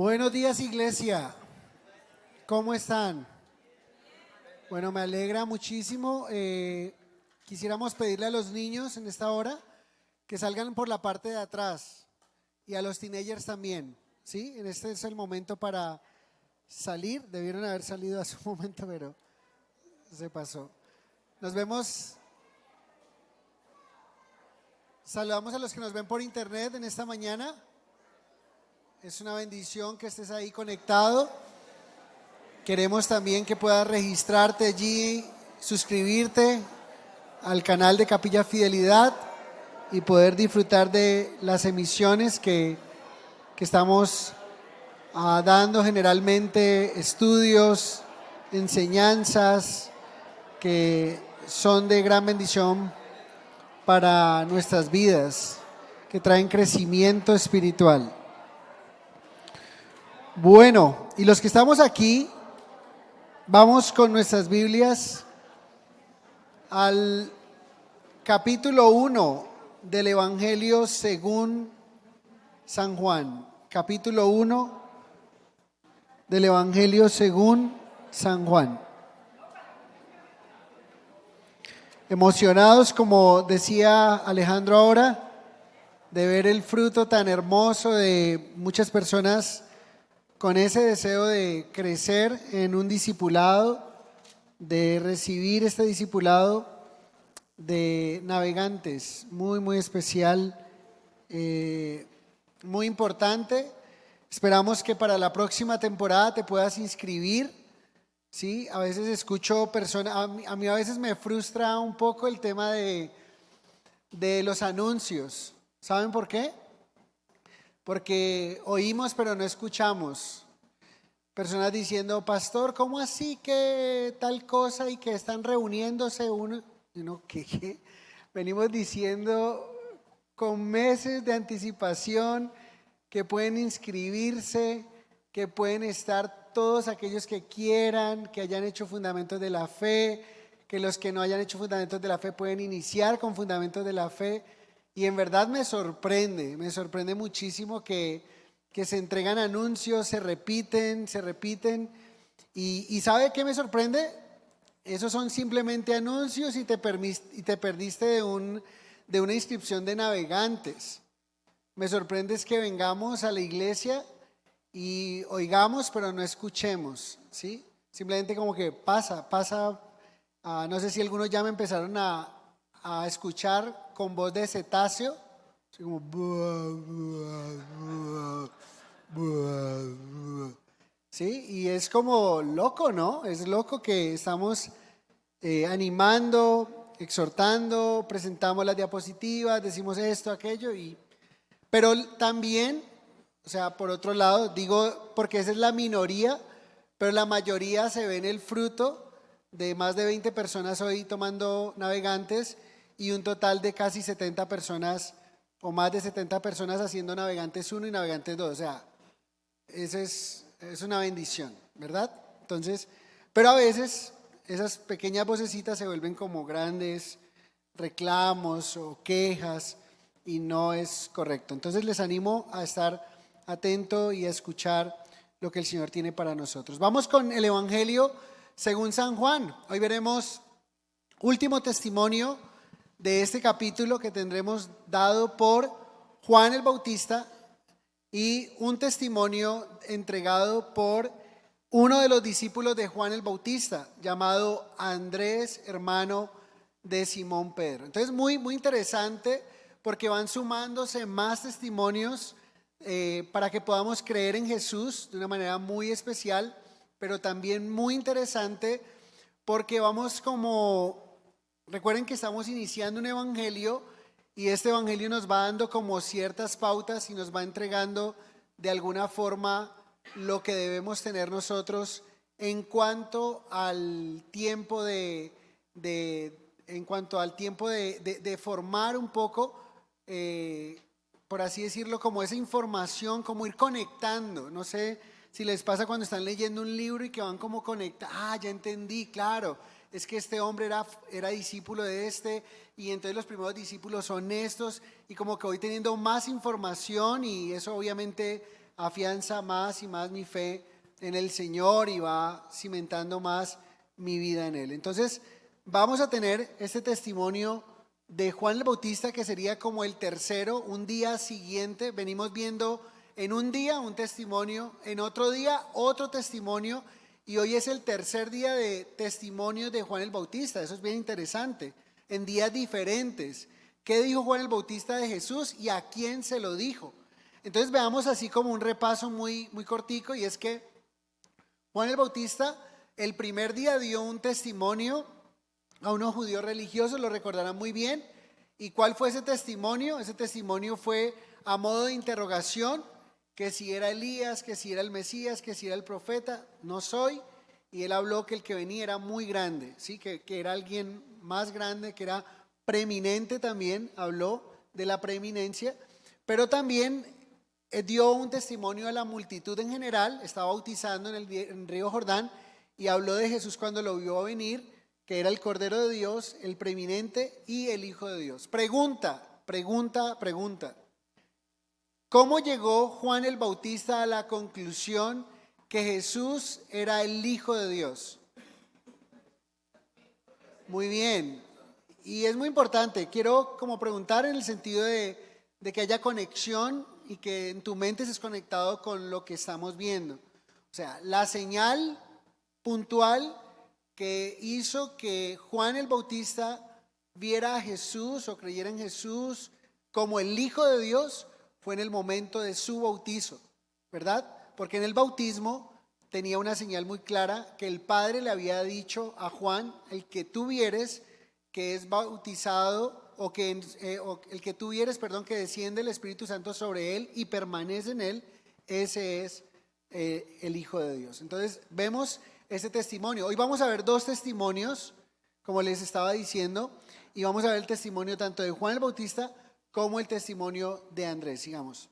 Buenos días, iglesia. ¿Cómo están? Bueno, me alegra muchísimo. Quisiéramos pedirle a los niños en esta hora que salgan por la parte de atrás y a los teenagers también, ¿sí? Este es el momento para salir. Debieron haber salido hace un momento, pero se pasó. Nos vemos. Saludamos a los que nos ven por internet en esta mañana. Es una bendición que estés ahí conectado. Queremos también que puedas registrarte allí, suscribirte al canal de Capilla Fidelidad y poder disfrutar de las emisiones que estamos dando generalmente, estudios, enseñanzas que son de gran bendición para nuestras vidas, que traen crecimiento espiritual. Bueno, y los que estamos aquí, vamos con nuestras Biblias al capítulo 1 del Evangelio según San Juan. Capítulo 1 del Evangelio según San Juan. Emocionados, como decía Alejandro ahora, de ver el fruto tan hermoso de muchas personas con ese deseo de crecer en un discipulado, de recibir este discipulado de navegantes, muy especial, muy importante. Esperamos que para la próxima temporada te puedas inscribir, ¿sí? A veces escucho personas, a mí a veces me frustra un poco el tema de los anuncios. ¿Saben por qué? Porque oímos pero no escuchamos. Personas diciendo, pastor, ¿cómo así que tal cosa y que están reuniéndose uno? Y uno, ¿qué? Venimos diciendo con meses de anticipación que pueden inscribirse, que pueden estar todos aquellos que quieran, que hayan hecho fundamentos de la fe, que los que no hayan hecho fundamentos de la fe pueden iniciar con fundamentos de la fe. Y en verdad me sorprende muchísimo que se entregan anuncios, se repiten. Y ¿sabe qué me sorprende? Esos son simplemente anuncios y te perdiste de una inscripción de navegantes. Me sorprende es que vengamos a la iglesia y oigamos, pero no escuchemos, ¿sí? Simplemente como que pasa. No sé si algunos ya me empezaron a escuchar con voz de cetáceo, así como sí, y es como loco, ¿no? Es loco que estamos animando, exhortando, presentamos las diapositivas, decimos esto, aquello, pero también, o sea, por otro lado, digo, porque esa es la minoría, pero la mayoría se ve en el fruto de más de 20 personas hoy tomando navegantes y un total de casi 70 personas o más de 70 personas haciendo navegantes 1 y navegantes 2. O sea, es una bendición, ¿verdad? Entonces, pero a veces esas pequeñas vocecitas se vuelven como grandes reclamos o quejas y no es correcto. Entonces les animo a estar atento y a escuchar lo que el Señor tiene para nosotros. Vamos con el Evangelio según San Juan. Hoy veremos último testimonio de este capítulo que tendremos dado por Juan el Bautista y un testimonio entregado por uno de los discípulos de Juan el Bautista, llamado Andrés, hermano de Simón Pedro. Entonces muy interesante porque van sumándose más testimonios para que podamos creer en Jesús de una manera muy especial, pero también muy interesante porque vamos recuerden que estamos iniciando un evangelio y este evangelio nos va dando como ciertas pautas y nos va entregando de alguna forma lo que debemos tener nosotros en cuanto al tiempo de formar un poco, por así decirlo, como esa información, como ir conectando. No sé si les pasa cuando están leyendo un libro y que van como conectar, ya entendí, claro, es que este hombre era discípulo de este y entonces los primeros discípulos son estos y como que voy teniendo más información y eso obviamente afianza más y más mi fe en el Señor y va cimentando más mi vida en Él. Entonces vamos a tener este testimonio de Juan el Bautista, que sería como el tercero, un día siguiente. Venimos viendo en un día un testimonio, en otro día otro testimonio, y hoy es el tercer día de testimonios de Juan el Bautista. Eso es bien interesante, en días diferentes. ¿Qué dijo Juan el Bautista de Jesús y a quién se lo dijo? Entonces veamos así como un repaso muy cortico, y es que Juan el Bautista el primer día dio un testimonio a unos judíos religiosos, lo recordarán muy bien. ¿Y cuál fue ese testimonio? Ese testimonio fue a modo de interrogación, que si era Elías, que si era el Mesías, que si era el profeta. No soy. Y él habló que el que venía era muy grande, ¿sí? que era alguien más grande, que era preeminente también, habló de la preeminencia, pero también dio un testimonio a la multitud en general. Estaba bautizando en el río Jordán y habló de Jesús cuando lo vio venir, que era el Cordero de Dios, el preeminente y el Hijo de Dios. Pregunta. ¿Cómo llegó Juan el Bautista a la conclusión que Jesús era el Hijo de Dios? Muy bien. Y es muy importante. Quiero como preguntar en el sentido de que haya conexión y que en tu mente estés conectado con lo que estamos viendo. O sea, la señal puntual que hizo que Juan el Bautista viera a Jesús o creyera en Jesús como el Hijo de Dios fue en el momento de su bautizo, ¿verdad? Porque en el bautismo tenía una señal muy clara que el Padre le había dicho a Juan: el que tú vieres que es bautizado, o el que tú vieres, que desciende el Espíritu Santo sobre él y permanece en él, ese es el Hijo de Dios. Entonces vemos ese testimonio. Hoy vamos a ver dos testimonios, como les estaba diciendo, y vamos a ver el testimonio tanto de Juan el Bautista como el testimonio de Andrés, sigamos.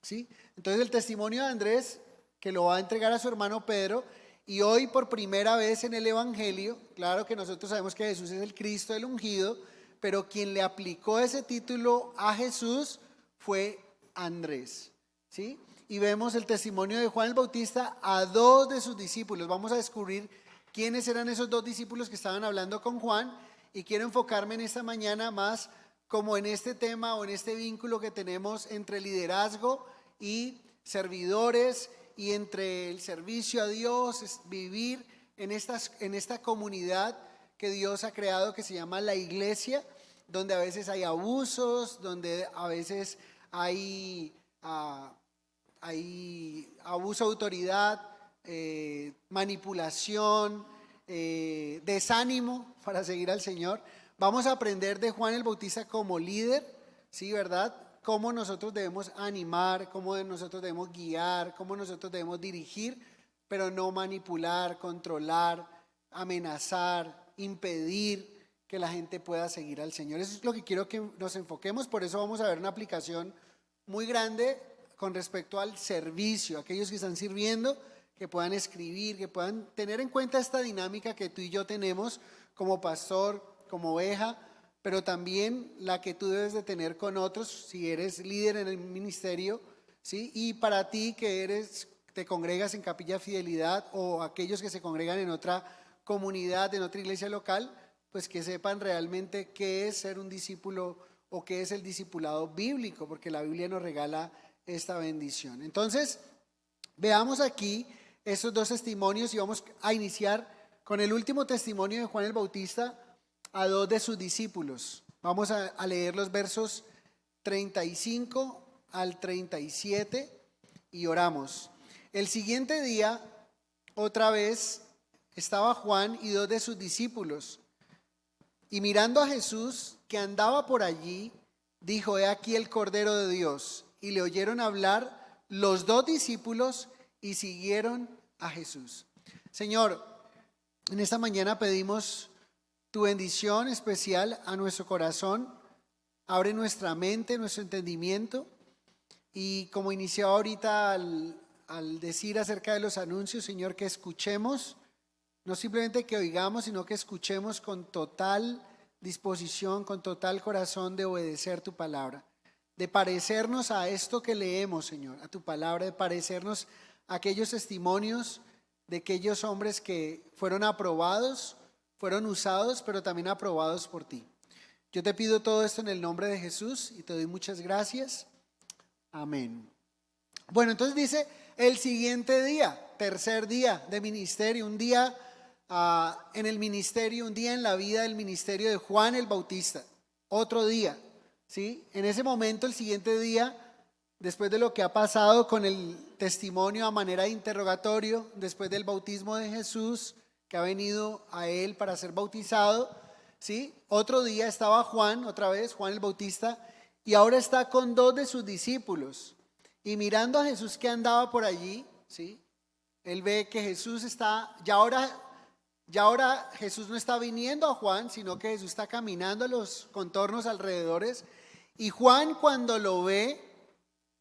¿Sí? Entonces el testimonio de Andrés, que lo va a entregar a su hermano Pedro, y hoy por primera vez en el Evangelio, claro que nosotros sabemos que Jesús es el Cristo, el ungido, pero quien le aplicó ese título a Jesús fue Andrés, ¿sí? Y vemos el testimonio de Juan el Bautista a dos de sus discípulos. Vamos a descubrir quiénes eran esos dos discípulos que estaban hablando con Juan, y quiero enfocarme en esta mañana más como en este tema o en este vínculo que tenemos entre liderazgo y servidores, y entre el servicio a Dios, es vivir en esta comunidad que Dios ha creado, que se llama la iglesia, donde a veces hay abusos, donde a veces hay abuso de autoridad, manipulación, desánimo para seguir al Señor. Vamos a aprender de Juan el Bautista como líder, ¿sí, verdad? Cómo nosotros debemos animar, cómo nosotros debemos guiar, cómo nosotros debemos dirigir, pero no manipular, controlar, amenazar, impedir que la gente pueda seguir al Señor. Eso es lo que quiero que nos enfoquemos. Por eso vamos a ver una aplicación muy grande con respecto al servicio, aquellos que están sirviendo, que puedan escribir, que puedan tener en cuenta esta dinámica que tú y yo tenemos como pastor, como oveja, pero también la que tú debes de tener con otros si eres líder en el ministerio, ¿sí? Y para ti que te congregas en Capilla Fidelidad, o aquellos que se congregan en otra comunidad, en otra iglesia local, pues que sepan realmente qué es ser un discípulo o qué es el discipulado bíblico, porque la Biblia nos regala esta bendición. Entonces, veamos aquí estos dos testimonios y vamos a iniciar con el último testimonio de Juan el Bautista a dos de sus discípulos. Vamos a leer los versos 35 al 37 y oramos. El siguiente día, otra vez, estaba Juan y dos de sus discípulos, y mirando a Jesús que andaba por allí, dijo: he aquí el Cordero de Dios. Y le oyeron hablar los dos discípulos y siguieron a Jesús. Señor, en esta mañana pedimos tu bendición especial a nuestro corazón. Abre nuestra mente, nuestro entendimiento, y como iniciaba ahorita al decir acerca de los anuncios, Señor, que escuchemos, no simplemente que oigamos, sino que escuchemos con total disposición, con total corazón de obedecer tu palabra. de parecernos a esto que leemos, Señor, a tu palabra, de parecernos a aquellos testimonios de aquellos hombres que fueron aprobados, fueron usados, pero también aprobados por ti. Yo te pido todo esto en el nombre de Jesús y te doy muchas gracias. Amén. Bueno, entonces dice el siguiente día, tercer día de ministerio, un día en el ministerio, un día en la vida del ministerio de Juan el Bautista, otro día, ¿sí? En ese momento, el siguiente día, después de lo que ha pasado con el testimonio a manera de interrogatorio, después del bautismo de Jesús, que ha venido a él para ser bautizado, ¿sí? Otro día estaba Juan, otra vez, Juan el Bautista, y ahora está con dos de sus discípulos. Y mirando a Jesús que andaba por allí, ¿sí? Él ve que Jesús está, ya ahora Jesús no está viniendo a Juan, sino que Jesús está caminando a los contornos alrededores. Y Juan, cuando lo ve,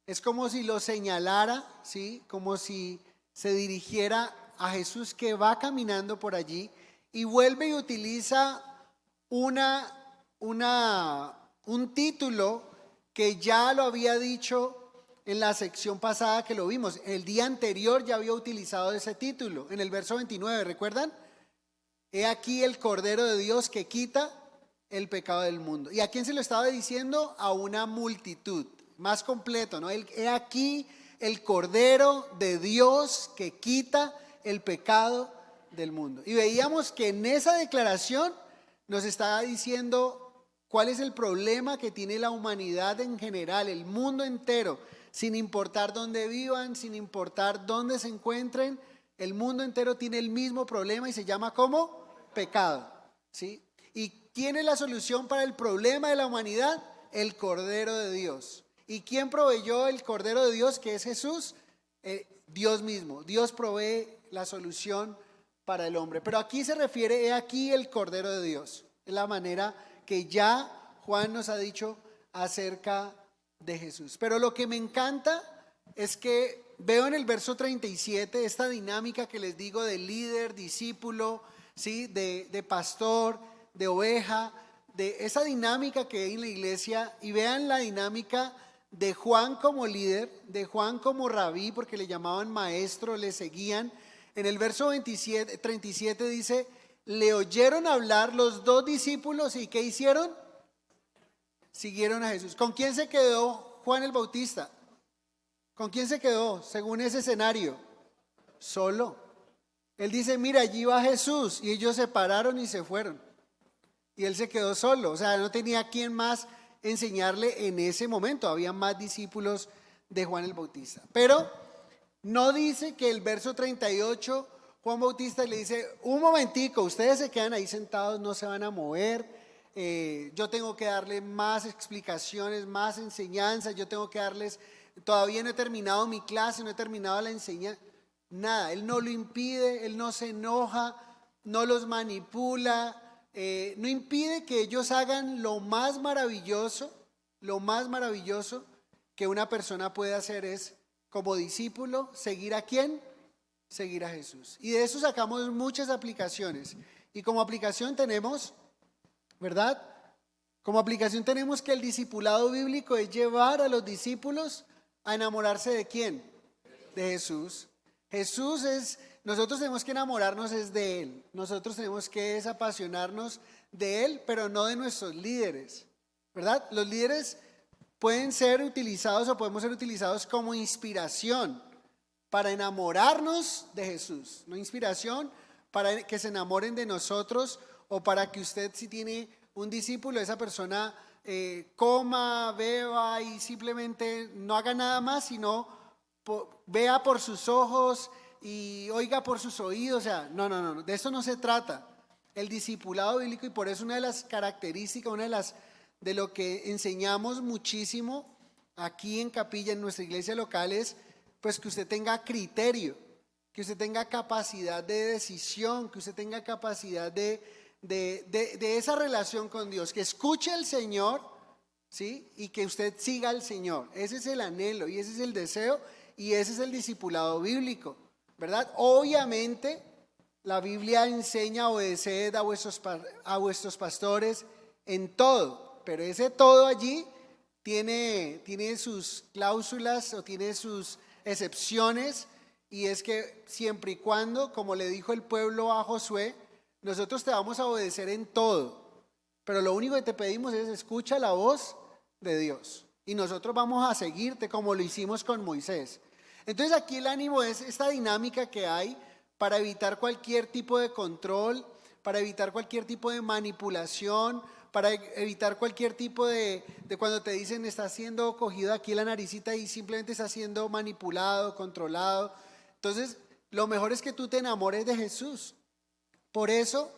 es como si lo señalara, ¿sí? Como si se dirigiera a Jesús que va caminando por allí, y vuelve y utiliza un título que ya lo había dicho en la sección pasada que lo vimos. El día anterior ya había utilizado ese título, en el verso 29, ¿recuerdan? He aquí el Cordero de Dios que quita el pecado del mundo. ¿Y a quién se lo estaba diciendo? A una multitud, más completo, ¿no? He aquí el Cordero de Dios que quita el pecado del mundo. Y veíamos que en esa declaración nos estaba diciendo cuál es el problema que tiene la humanidad en general, el mundo entero, sin importar dónde vivan, sin importar dónde se encuentren. El mundo entero tiene el mismo problema y se llama ¿cómo? Pecado, ¿sí? ¿Y quién es la solución para el problema de la humanidad? El Cordero de Dios. ¿Y quién proveyó el Cordero de Dios, que es Jesús? Dios mismo. Dios provee la solución para el hombre. Pero aquí se refiere, he aquí el Cordero de Dios. Es la manera que ya Juan nos ha dicho acerca de Jesús. Pero lo que me encanta es que veo en el verso 37 esta dinámica que les digo de líder, discípulo, ¿sí? de pastor, de oveja, de esa dinámica que hay en la iglesia. Y vean la dinámica de Juan como líder, de Juan como rabí, porque le llamaban maestro, le seguían. En el verso 37 dice, le oyeron hablar los dos discípulos y ¿qué hicieron? Siguieron a Jesús. ¿Con quién se quedó Juan el Bautista? ¿Con quién se quedó según ese escenario? Solo. Él dice, mira, allí va Jesús, y ellos se pararon y se fueron. Y él se quedó solo, o sea, no tenía quien más enseñarle en ese momento. Había más discípulos de Juan el Bautista. Pero no dice que el verso 38, Juan Bautista le dice, un momentico, ustedes se quedan ahí sentados, no se van a mover. Yo tengo que darle más explicaciones, más enseñanzas, yo tengo que darles, todavía no he terminado mi clase, no he terminado la enseñanza, nada, él no lo impide, él no se enoja, no los manipula, no impide que ellos hagan lo más maravilloso que una persona puede hacer es, como discípulo, seguir ¿a quién? Seguir a Jesús. Y de eso sacamos muchas aplicaciones. Y como aplicación tenemos, ¿verdad? Como aplicación tenemos que el discipulado bíblico es llevar a los discípulos a enamorarse ¿de quién? De Jesús. Jesús es, nosotros tenemos que enamorarnos es de Él. Nosotros tenemos que apasionarnos de Él, pero no de nuestros líderes, ¿verdad? Los líderes pueden ser utilizados o podemos ser utilizados como inspiración para enamorarnos de Jesús. No inspiración para que se enamoren de nosotros o para que usted, si tiene un discípulo, esa persona coma, beba y simplemente no haga nada más, sino vea por sus ojos y oiga por sus oídos. O sea, no, de eso no se trata. El discipulado bíblico, y por eso una de las características, de lo que enseñamos muchísimo aquí en Capilla, en nuestra iglesia local, es pues que usted tenga criterio, que usted tenga capacidad de decisión, que usted tenga capacidad de esa relación con Dios, que escuche al Señor, ¿sí? Y que usted siga al Señor. Ese es el anhelo y ese es el deseo y ese es el discipulado bíblico, ¿verdad? Obviamente la Biblia enseña obedeced a vuestros pastores en todo, pero ese todo allí tiene sus cláusulas o tiene sus excepciones, y es que siempre y cuando, como le dijo el pueblo a Josué, nosotros te vamos a obedecer en todo, pero lo único que te pedimos es escucha la voz de Dios y nosotros vamos a seguirte como lo hicimos con Moisés. Entonces aquí el ánimo es esta dinámica que hay para evitar cualquier tipo de control, para evitar cualquier tipo de manipulación, para evitar cualquier tipo de cuando te dicen está siendo cogido aquí la naricita y simplemente está siendo manipulado, controlado. Entonces, lo mejor es que tú te enamores de Jesús. Por eso,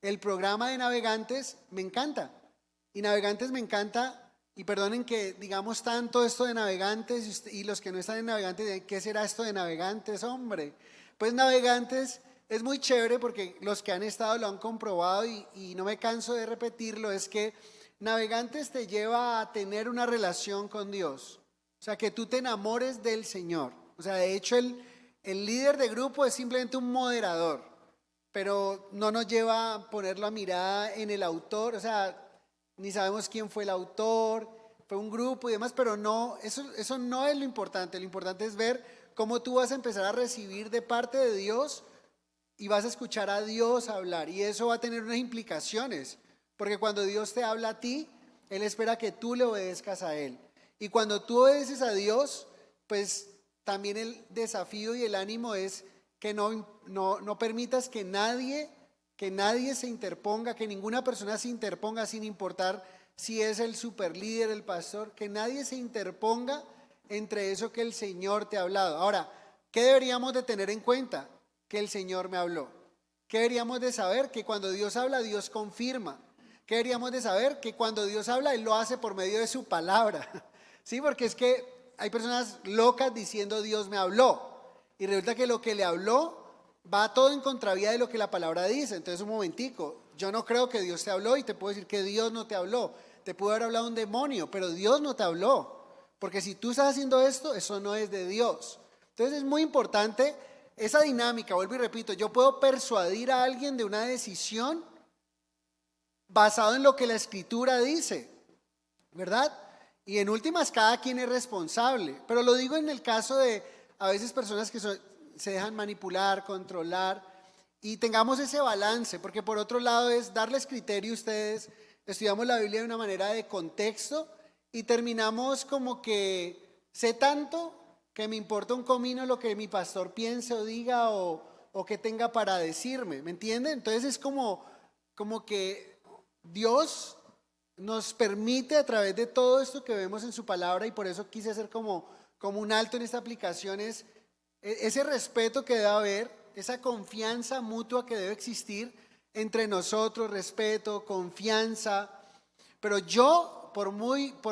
el programa de Navegantes me encanta. Y Navegantes me encanta, y perdonen que digamos tanto esto de Navegantes, y los que no están en Navegantes, ¿qué será esto de Navegantes, hombre? Pues Navegantes es muy chévere porque los que han estado lo han comprobado y no me canso de repetirlo, es que Navegantes te lleva a tener una relación con Dios. O sea, que tú te enamores del Señor. O sea, de hecho el líder de grupo es simplemente un moderador, pero no nos lleva a ponerlo a mirada en el autor, o sea, ni sabemos quién fue el autor, fue un grupo y demás, pero no, eso no es lo importante es ver cómo tú vas a empezar a recibir de parte de Dios y vas a escuchar a Dios hablar, y eso va a tener unas implicaciones, porque cuando Dios te habla a ti, Él espera que tú le obedezcas a Él, y cuando tú obedeces a Dios, pues también el desafío y el ánimo es que no permitas que nadie se interponga, que ninguna persona se interponga, sin importar si es el superlíder, el pastor, que nadie se interponga entre eso que el Señor te ha hablado. Ahora, ¿qué deberíamos de tener en cuenta? Que el Señor me habló. ¿Qué deberíamos de saber? Que cuando Dios habla, Dios confirma. ¿Qué deberíamos de saber? Que cuando Dios habla, Él lo hace por medio de su palabra. Sí, porque es que hay personas locas diciendo Dios me habló, y resulta que lo que le habló va todo en contravía de lo que la palabra dice. Entonces, un momentico, yo no creo que Dios te habló, y te puedo decir que Dios no te habló. Te pudo haber hablado un demonio, pero Dios no te habló, porque si tú estás haciendo esto, eso no es de Dios. Entonces es muy importante esa dinámica. Vuelvo y repito, yo puedo persuadir a alguien de una decisión basado en lo que la Escritura dice, ¿verdad? Y en últimas, cada quien es responsable, pero lo digo en el caso de a veces personas que se dejan manipular, controlar, y tengamos ese balance, porque por otro lado es darles criterio. Ustedes estudiamos la Biblia de una manera de contexto y terminamos como que sé tanto que me importa un comino lo que mi pastor piense o diga o que tenga para decirme, ¿me entienden? Entonces es como que Dios nos permite a través de todo esto que vemos en su palabra, y por eso quise hacer como un alto en esta aplicación, es ese respeto que debe haber, esa confianza mutua que debe existir entre nosotros, respeto, confianza. Pero yo, por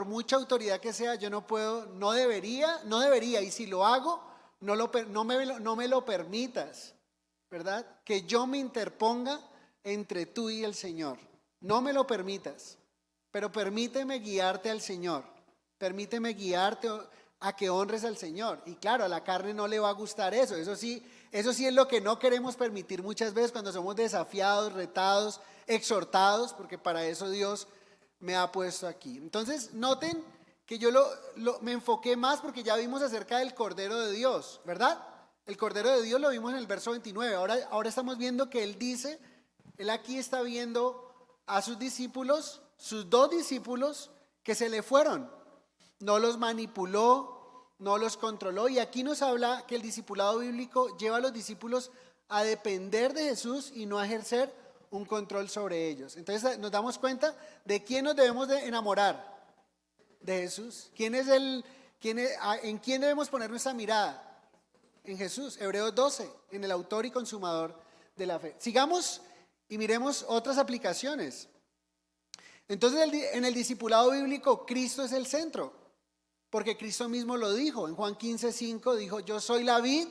mucha autoridad que sea, yo no debería, y si lo hago, no me lo permitas, ¿verdad? Que yo me interponga entre tú y el Señor. No me lo permitas, pero permíteme guiarte al Señor, permíteme guiarte a que honres al Señor. Y claro, a la carne no le va a gustar eso sí es lo que no queremos permitir muchas veces cuando somos desafiados, retados, exhortados, porque para eso Dios me ha puesto aquí. Entonces, noten que yo me enfoqué más porque ya vimos acerca del Cordero de Dios, ¿verdad? El Cordero de Dios lo vimos en el verso 29. Ahora estamos viendo que Él aquí está viendo a sus discípulos, sus 2 discípulos que se le fueron. No los manipuló, no los controló, y aquí nos habla que el discipulado bíblico lleva a los discípulos a depender de Jesús y no a ejercer un control sobre ellos. Entonces nos damos cuenta de quién nos debemos de enamorar, de Jesús. ¿En quién debemos poner nuestra mirada? En Jesús. Hebreos 12, en el autor y consumador de la fe. Sigamos y miremos otras aplicaciones. Entonces, en el discipulado bíblico, Cristo es el centro, porque Cristo mismo lo dijo. En Juan 15:5 dijo: yo soy la vid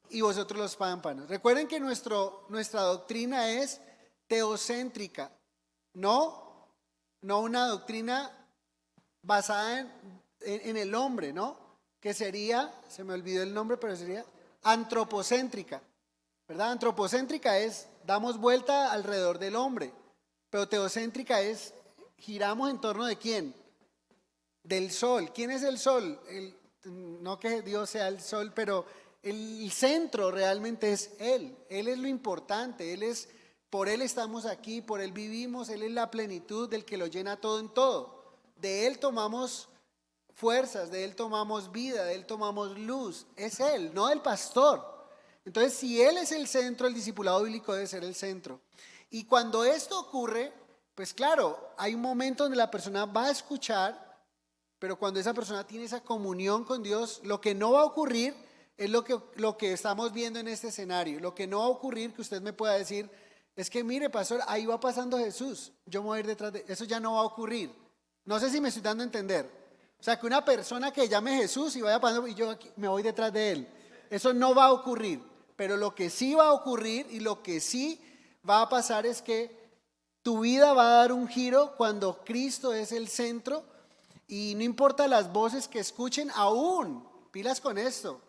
y vosotros los pámpanos. Recuerden que nuestra doctrina es teocéntrica, no una doctrina basada en el hombre, ¿no? Que sería, se me olvidó el nombre, pero sería antropocéntrica, ¿verdad? Antropocéntrica es, damos vuelta alrededor del hombre, pero teocéntrica es, giramos en torno de ¿quién? del sol. ¿Quién es el sol? No que Dios sea el sol, pero el centro realmente es Él. Él es lo importante, por Él estamos aquí, por Él vivimos, Él es la plenitud del que lo llena todo en todo. De Él tomamos fuerzas, de Él tomamos vida, de Él tomamos luz. Es Él, no el pastor. Entonces, si Él es el centro, el discipulado bíblico debe ser el centro. Y cuando esto ocurre, pues claro, hay un momento donde la persona va a escuchar, pero cuando esa persona tiene esa comunión con Dios, lo que no va a ocurrir es lo que estamos viendo en este escenario. Lo que no va a ocurrir, que usted me pueda decir, es que mire, pastor, ahí va pasando Jesús, yo me voy a ir detrás de eso. Ya no va a ocurrir. No sé si me estoy dando a entender. O sea, que una persona que llame Jesús y vaya pasando y yo aquí me voy detrás de él, eso no va a ocurrir. Pero lo que sí va a ocurrir y lo que sí va a pasar es que tu vida va a dar un giro cuando Cristo es el centro. Y no importa las voces que escuchen, aún, pilas con esto,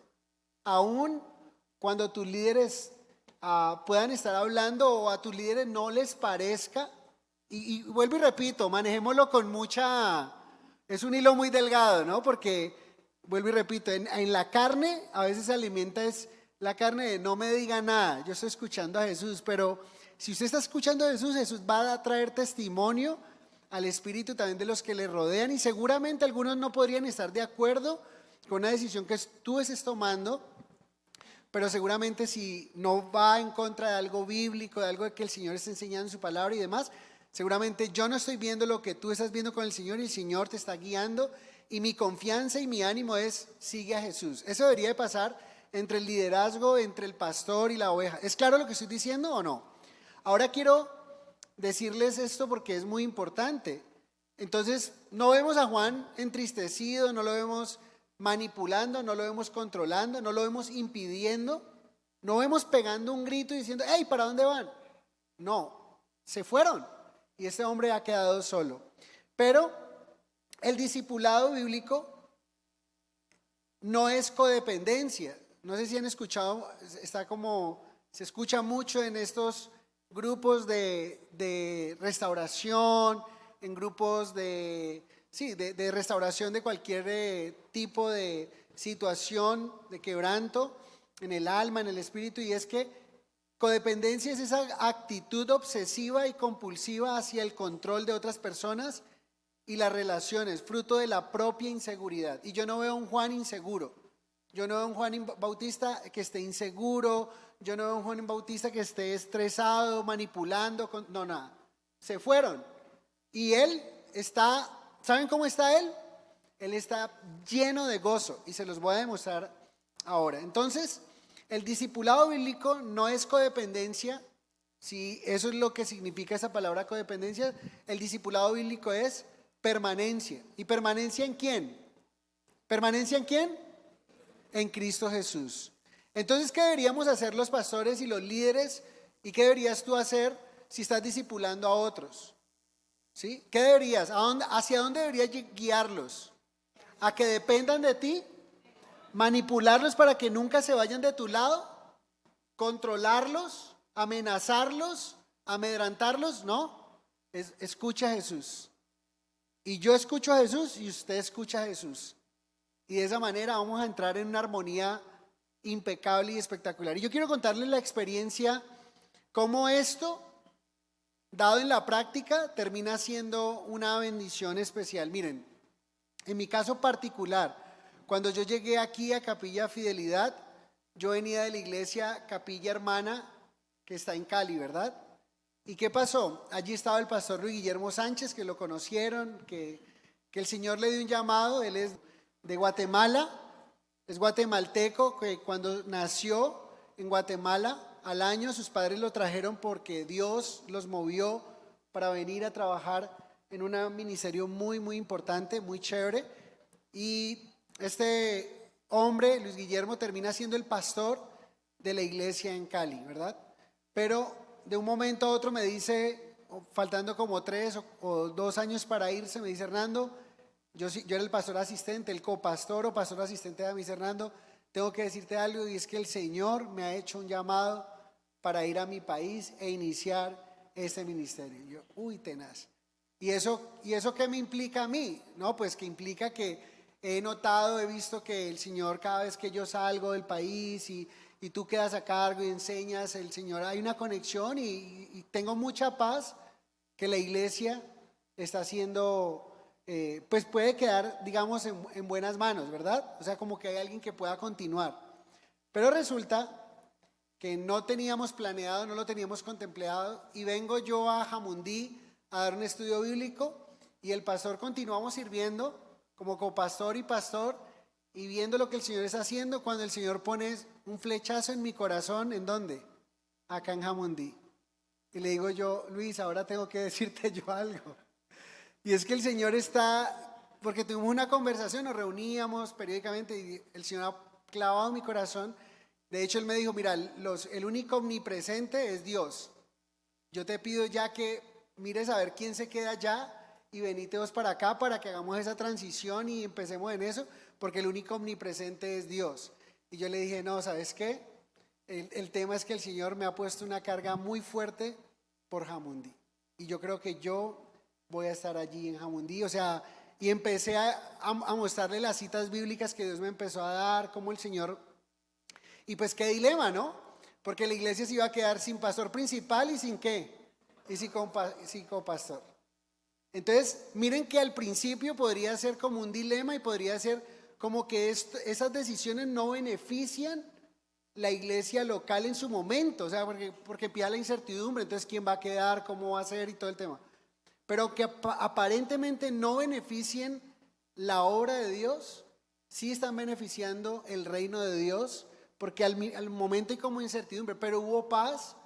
aún cuando tus líderes puedan estar hablando o a tus líderes no les parezca, y vuelvo y repito, manejémoslo con es un hilo muy delgado, ¿no? Porque, vuelvo y repito, en la carne a veces se alimenta es la carne de no me diga nada, yo estoy escuchando a Jesús, pero si usted está escuchando a Jesús, Jesús va a traer testimonio al espíritu también de los que le rodean, y seguramente algunos no podrían estar de acuerdo con una decisión que tú estés tomando, pero seguramente si no va en contra de algo bíblico, de algo que el Señor está enseñando en su palabra y demás, seguramente yo no estoy viendo lo que tú estás viendo con el Señor y el Señor te está guiando, y mi confianza y mi ánimo es sigue a Jesús. Eso debería de pasar entre el liderazgo, entre el pastor y la oveja. ¿Es claro lo que estoy diciendo o no? Ahora quiero decirles esto porque es muy importante. Entonces, no vemos a Juan entristecido, no lo vemos manipulando, no lo vemos controlando, no lo vemos impidiendo, no vemos pegando un grito y diciendo, hey, ¿para dónde van? No, se fueron y este hombre ha quedado solo. Pero el discipulado bíblico no es codependencia. No sé si han escuchado, se escucha mucho en estos grupos de restauración, en grupos de restauración de cualquier tipo de situación, de quebranto en el alma, en el espíritu, y es que codependencia es esa actitud obsesiva y compulsiva hacia el control de otras personas y las relaciones, fruto de la propia inseguridad. Y yo no veo a un Juan inseguro, yo no veo a un Juan Bautista que esté inseguro, yo no veo a un Juan Bautista que esté estresado, manipulando, no, nada. Se fueron. Y él está, ¿saben cómo está él? Él está lleno de gozo y se los voy a demostrar ahora. Entonces, el discipulado bíblico no es codependencia. Si eso es lo que significa esa palabra codependencia, el discipulado bíblico es permanencia. ¿Y permanencia en quién? ¿Permanencia en quién? En Cristo Jesús. Entonces, ¿qué deberíamos hacer los pastores y los líderes? ¿Y qué deberías tú hacer si estás discipulando a otros? ¿Sí? ¿Qué deberías? ¿Hacia dónde deberías guiarlos? ¿A que dependan de ti? ¿Manipularlos para que nunca se vayan de tu lado? ¿Controlarlos? ¿Amenazarlos? ¿Amedrantarlos? No. Escucha a Jesús. Y yo escucho a Jesús y usted escucha a Jesús. Y de esa manera vamos a entrar en una armonía impecable y espectacular. Y yo quiero contarles la experiencia, cómo esto, dado en la práctica, termina siendo una bendición especial. Miren, en mi caso particular, cuando yo llegué aquí a Capilla Fidelidad, yo venía de la iglesia Capilla Hermana, que está en Cali, ¿verdad? ¿Y qué pasó? Allí estaba el pastor Luis Guillermo Sánchez, que lo conocieron, que el Señor le dio un llamado. Él es de Guatemala, es guatemalteco, que cuando nació en Guatemala, al año sus padres lo trajeron porque Dios los movió para venir a trabajar en un ministerio muy, muy importante, muy chévere. Y este hombre, Luis Guillermo, termina siendo el pastor de la iglesia en Cali, ¿verdad? Pero de un momento a otro me dice, faltando como 3 o 2 años para irse, me dice: Hernando, yo era el pastor asistente, el copastor o pastor asistente de Damis. Hernando, tengo que decirte algo, y es que el Señor me ha hecho un llamado para ir a mi país e iniciar este ministerio. Y yo, uy, tenaz. ¿Y eso qué me implica a mí? No, pues que implica que he notado, he visto que el Señor cada vez que yo salgo del país y tú quedas a cargo y enseñas, el Señor, hay una conexión y tengo mucha paz que la iglesia está haciendo, pues puede quedar, digamos, en buenas manos, ¿verdad? O sea, como que hay alguien que pueda continuar. Pero resulta que no teníamos planeado, no lo teníamos contemplado, y vengo yo a Jamundí a dar un estudio bíblico y el pastor continuamos sirviendo como copastor y pastor y viendo lo que el Señor está haciendo cuando el Señor pone un flechazo en mi corazón. ¿En dónde? Acá en Jamundí. Y le digo yo, Luis, ahora tengo que decirte yo algo. Y es que el Señor está, porque tuvimos una conversación, nos reuníamos periódicamente y el Señor ha clavado en mi corazón. De hecho, Él me dijo, mira, el único omnipresente es Dios. Yo te pido ya que mires a ver quién se queda allá y venite vos para acá para que hagamos esa transición y empecemos en eso, porque el único omnipresente es Dios. Y yo le dije, no, ¿sabes qué? El tema es que el Señor me ha puesto una carga muy fuerte por Jamundí. Y yo creo que yo voy a estar allí en Jamundí, o sea, y empecé a mostrarle las citas bíblicas que Dios me empezó a dar, cómo el Señor, y pues qué dilema, ¿no? Porque la iglesia se iba a quedar sin pastor principal y sin qué, y sin copastor. Entonces, miren que al principio podría ser como un dilema y podría ser como que esas decisiones no benefician la iglesia local en su momento, o sea, porque empieza la incertidumbre, entonces quién va a quedar, cómo va a ser y todo el tema. Pero que aparentemente no beneficien la obra de Dios, sí están beneficiando el reino de Dios, porque al momento hay como incertidumbre, pero hubo paz,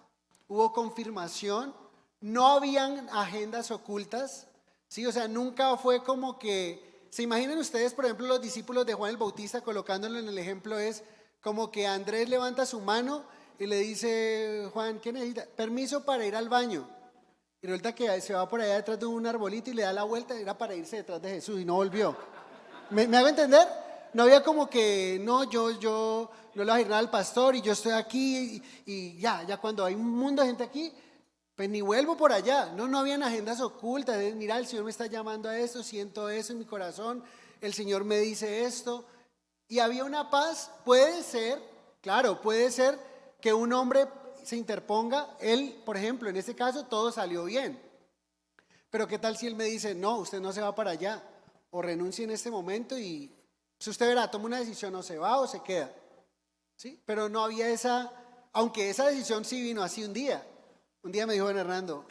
hubo confirmación, no habían agendas ocultas, ¿sí? O sea, nunca fue como que, ¿se imaginan ustedes, por ejemplo, los discípulos de Juan el Bautista, colocándolo en el ejemplo, es como que Andrés levanta su mano y le dice, Juan, ¿qué necesita? Permiso para ir al baño. Y resulta que se va por allá detrás de un arbolito y le da la vuelta, era para irse detrás de Jesús y no volvió. ¿Me hago entender? No había como que, no, yo no le voy a ir nada al pastor y yo estoy aquí y ya cuando hay un mundo de gente aquí, pues ni vuelvo por allá. No habían agendas ocultas. Mira, el Señor me está llamando a esto, siento eso en mi corazón, el Señor me dice esto. Y había una paz, puede ser, claro, puede ser que un hombre se interponga, él, por ejemplo, en este caso todo salió bien. Pero ¿qué tal si él me dice, no, usted no se va para allá, o renuncia en este momento y si usted verá, toma una decisión, o se va o se queda? ¿Sí? Pero no había aunque esa decisión sí vino así un día. Un día me dijo Hernando,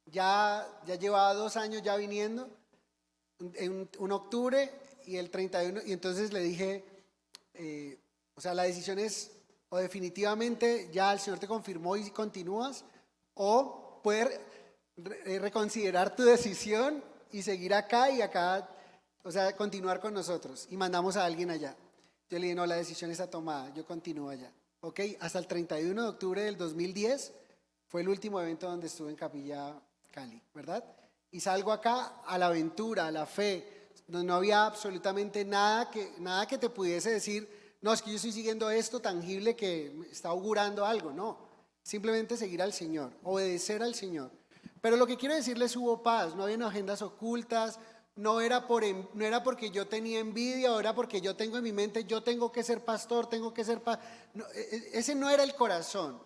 ya llevaba 2 años ya viniendo, en un octubre y el 31, y entonces le dije, o sea, la decisión es, o definitivamente ya el Señor te confirmó y continúas, o puedes reconsiderar tu decisión y seguir acá y acá, o sea, continuar con nosotros. Y mandamos a alguien allá. Yo le dije, no, la decisión está tomada, yo continúo allá. Ok, hasta el 31 de octubre del 2010 fue el último evento donde estuve en Capilla Cali, ¿verdad? Y salgo acá a la aventura, a la fe, donde no había absolutamente nada que te pudiese decir, no, es que yo estoy siguiendo esto tangible que me está augurando algo, no. Simplemente seguir al Señor, obedecer al Señor. Pero lo que quiero decirles, hubo paz, no había agendas ocultas, no era porque yo tenía envidia, o era porque yo tengo en mi mente, yo tengo que ser pastor, no, ese no era el corazón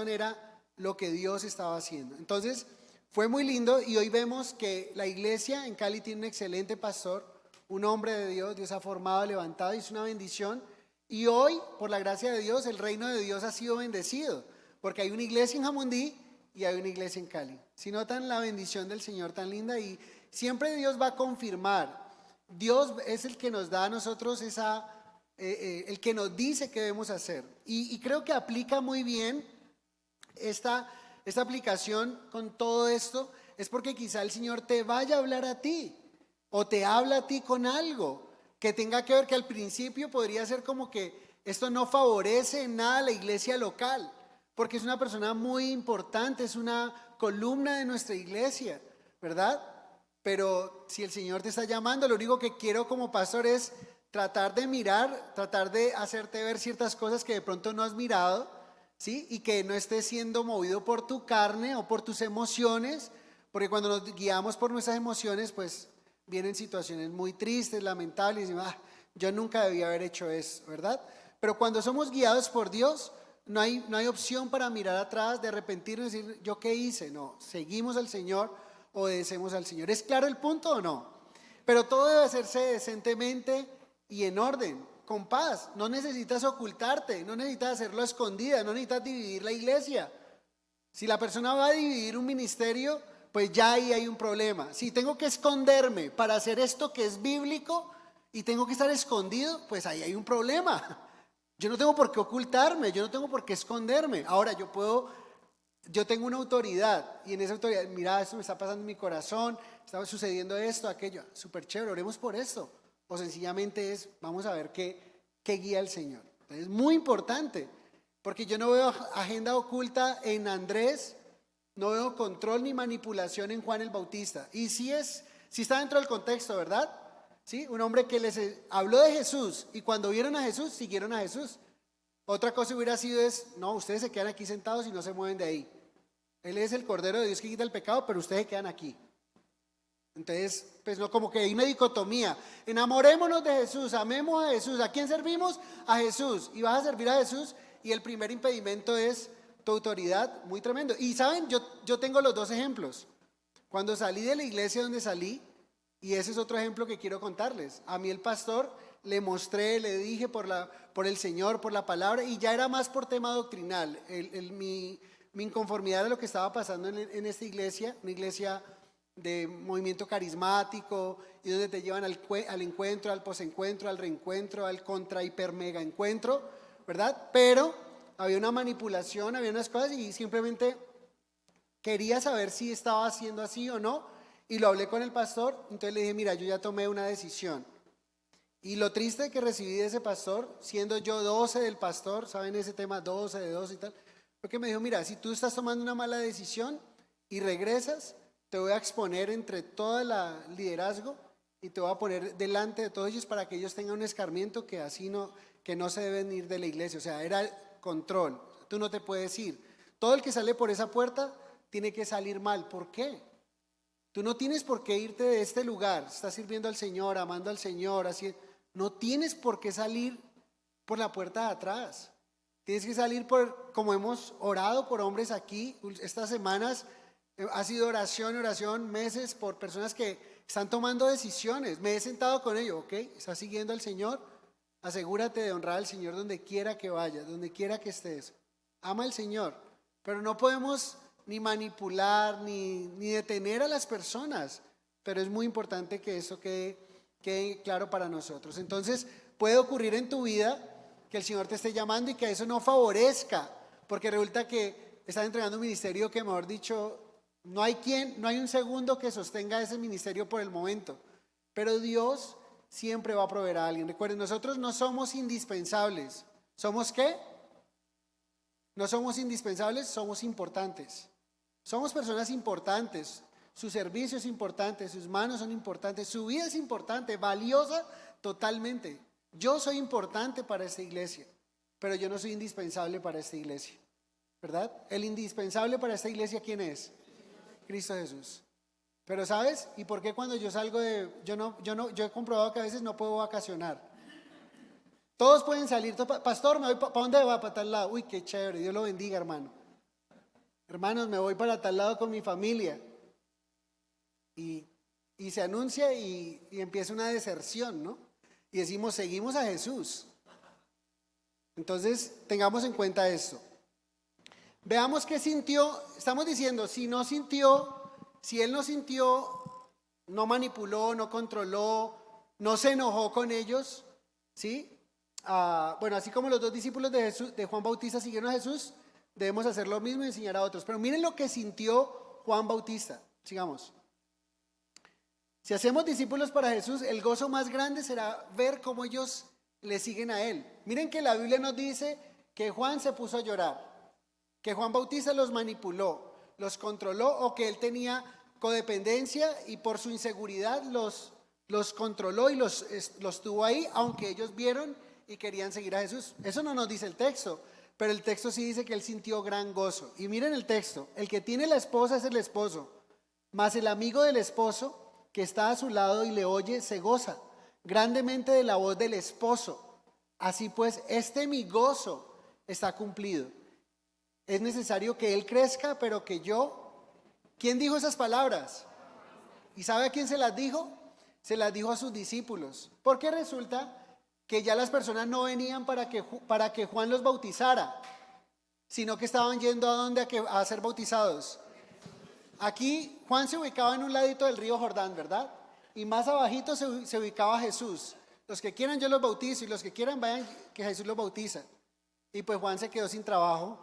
era lo que Dios estaba haciendo. Entonces, fue muy lindo y hoy vemos que la iglesia en Cali tiene un excelente pastor, un hombre de Dios, Dios ha formado, levantado y es una bendición. Y hoy, por la gracia de Dios, el reino de Dios ha sido bendecido, porque hay una iglesia en Jamundí y hay una iglesia en Cali. Si notan la bendición del Señor tan linda, y siempre Dios va a confirmar. Dios es el que nos da a nosotros el que nos dice qué debemos hacer. Y creo que aplica muy bien esta aplicación con todo esto, es porque quizá el Señor te vaya a hablar a ti, o te habla a ti con algo que tenga que ver, que al principio podría ser como que esto no favorece en nada a la iglesia local, porque es una persona muy importante, es una columna de nuestra iglesia, ¿verdad? Pero si el Señor te está llamando, lo único que quiero como pastor es tratar de mirar, tratar de hacerte ver ciertas cosas que de pronto no has mirado, ¿sí? Y que no estés siendo movido por tu carne o por tus emociones, Porque cuando nos guiamos por nuestras emociones, pues vienen situaciones muy tristes, lamentables, y decimos, yo nunca debía haber hecho eso, ¿verdad? Pero cuando somos guiados por Dios, no hay opción para mirar atrás, de arrepentirnos y decir, ¿yo qué hice? No, seguimos al Señor, obedecemos al Señor. ¿Es claro el punto o no? Pero todo debe hacerse decentemente y en orden, con paz. No necesitas ocultarte, no necesitas hacerlo a escondidas, no necesitas dividir la iglesia. Si la persona va a dividir un ministerio, pues ya ahí hay un problema. Si tengo que esconderme para hacer esto que es bíblico y tengo que estar escondido, pues ahí hay un problema. Yo no tengo por qué ocultarme, yo no tengo por qué esconderme. Ahora yo tengo una autoridad y en esa autoridad, mira, esto me está pasando en mi corazón, está sucediendo esto, aquello, súper chévere, oremos por esto. O sencillamente vamos a ver qué guía el Señor. Entonces, es muy importante, porque yo no veo agenda oculta en Andrés, no veo control ni manipulación en Juan el Bautista. Y sí está dentro del contexto, ¿verdad? ¿Sí? Un hombre que les habló de Jesús y cuando vieron a Jesús, siguieron a Jesús. Otra cosa hubiera sido no, ustedes se quedan aquí sentados y no se mueven de ahí. Él es el Cordero de Dios que quita el pecado, pero ustedes se quedan aquí. Entonces, pues no, como que hay una dicotomía. Enamorémonos de Jesús, amemos a Jesús. ¿A quién servimos? A Jesús. Y vas a servir a Jesús y el primer impedimento es tu autoridad, muy tremendo. Y saben, yo tengo los dos ejemplos. Cuando salí de la iglesia donde salí, y ese es otro ejemplo que quiero contarles. A mí el pastor le mostré, le dije por el Señor, por la palabra, y ya era más por tema doctrinal. Mi inconformidad de lo que estaba pasando en esta iglesia, una iglesia de movimiento carismático, y donde te llevan al encuentro, al posencuentro, al reencuentro, al contra hiper mega encuentro, ¿verdad? Pero había una manipulación, había unas cosas y simplemente quería saber si estaba haciendo así o no, y lo hablé con el pastor. Entonces le dije, mira, yo ya tomé una decisión. Y lo triste que recibí de ese pastor, siendo yo 12 del pastor, ¿saben ese tema? 12 de 12 y tal, porque me dijo, mira, si tú estás tomando una mala decisión y regresas, te voy a exponer entre todo el liderazgo y te voy a poner delante de todos ellos para que ellos tengan un escarmiento que no se deben ir de la iglesia. O sea, era control. Tú no te puedes ir. Todo el que sale por esa puerta tiene que salir mal. ¿Por qué? Tú no tienes por qué irte de este lugar. Estás sirviendo al Señor, amando al Señor, así. No tienes por qué salir por la puerta de atrás. Tienes que salir como hemos orado por hombres aquí estas semanas. Ha sido oración, meses por personas que están tomando decisiones. Me he sentado con ellos, ¿ok? ¿Estás siguiendo al Señor? Asegúrate de honrar al Señor donde quiera que vayas, donde quiera que estés. Ama al Señor, pero no podemos ni manipular, ni detener a las personas. Pero es muy importante que eso quede claro para nosotros. Entonces, puede ocurrir en tu vida que el Señor te esté llamando y que eso no favorezca, porque resulta que estás entregando un ministerio que, mejor dicho, no hay un segundo que sostenga ese ministerio por el momento, pero Dios siempre va a proveer a alguien. Recuerden, nosotros no somos indispensables. ¿Somos qué? No somos indispensables, somos importantes. Somos personas importantes. Su servicio es importante, sus manos son importantes, su vida es importante, valiosa totalmente. Yo soy importante para esta iglesia, pero yo no soy indispensable para esta iglesia, ¿verdad? El indispensable para esta iglesia, ¿quién es? Cristo Jesús. Pero ¿sabes? ¿Y por qué cuando yo salgo yo he comprobado que a veces no puedo vacacionar? Todos pueden salir, pastor, me voy, ¿para dónde va? Para tal lado. Uy, qué chévere, Dios lo bendiga, hermano. Hermanos, me voy para tal lado con mi familia. Y se anuncia y empieza una deserción, ¿no? Y decimos, seguimos a Jesús. Entonces, tengamos en cuenta esto. Veamos qué sintió. Estamos diciendo, si él no sintió, no manipuló, no controló, no se enojó con ellos, ¿sí? Bueno, así como los dos discípulos de Juan Bautista siguieron a Jesús, debemos hacer lo mismo y enseñar a otros. Pero miren lo que sintió Juan Bautista. Sigamos. Si hacemos discípulos para Jesús, el gozo más grande será ver cómo ellos le siguen a Él. Miren que la Biblia nos dice que Juan se puso a llorar, que Juan Bautista los manipuló, los controló, o que él tenía codependencia y por su inseguridad los controló y los tuvo ahí, aunque ellos vieron y querían seguir a Jesús. Eso no nos dice el texto, pero el texto sí dice que él sintió gran gozo. Y miren el texto, el que tiene la esposa es el esposo. Mas el amigo del esposo que está a su lado y le oye, se goza grandemente de la voz del esposo. Así pues, mi gozo está cumplido. Es necesario que él crezca, pero que yo... ¿Quién dijo esas palabras? ¿Y sabe a quién se las dijo? Se las dijo a sus discípulos. Porque resulta que ya las personas no venían para que Juan los bautizara, sino que estaban yendo a dónde a ser bautizados. Aquí Juan se ubicaba en un ladito del río Jordán, ¿verdad? Y más abajito se ubicaba Jesús. Los que quieran yo los bautizo y los que quieran vayan que Jesús los bautiza. Y pues Juan se quedó sin trabajo.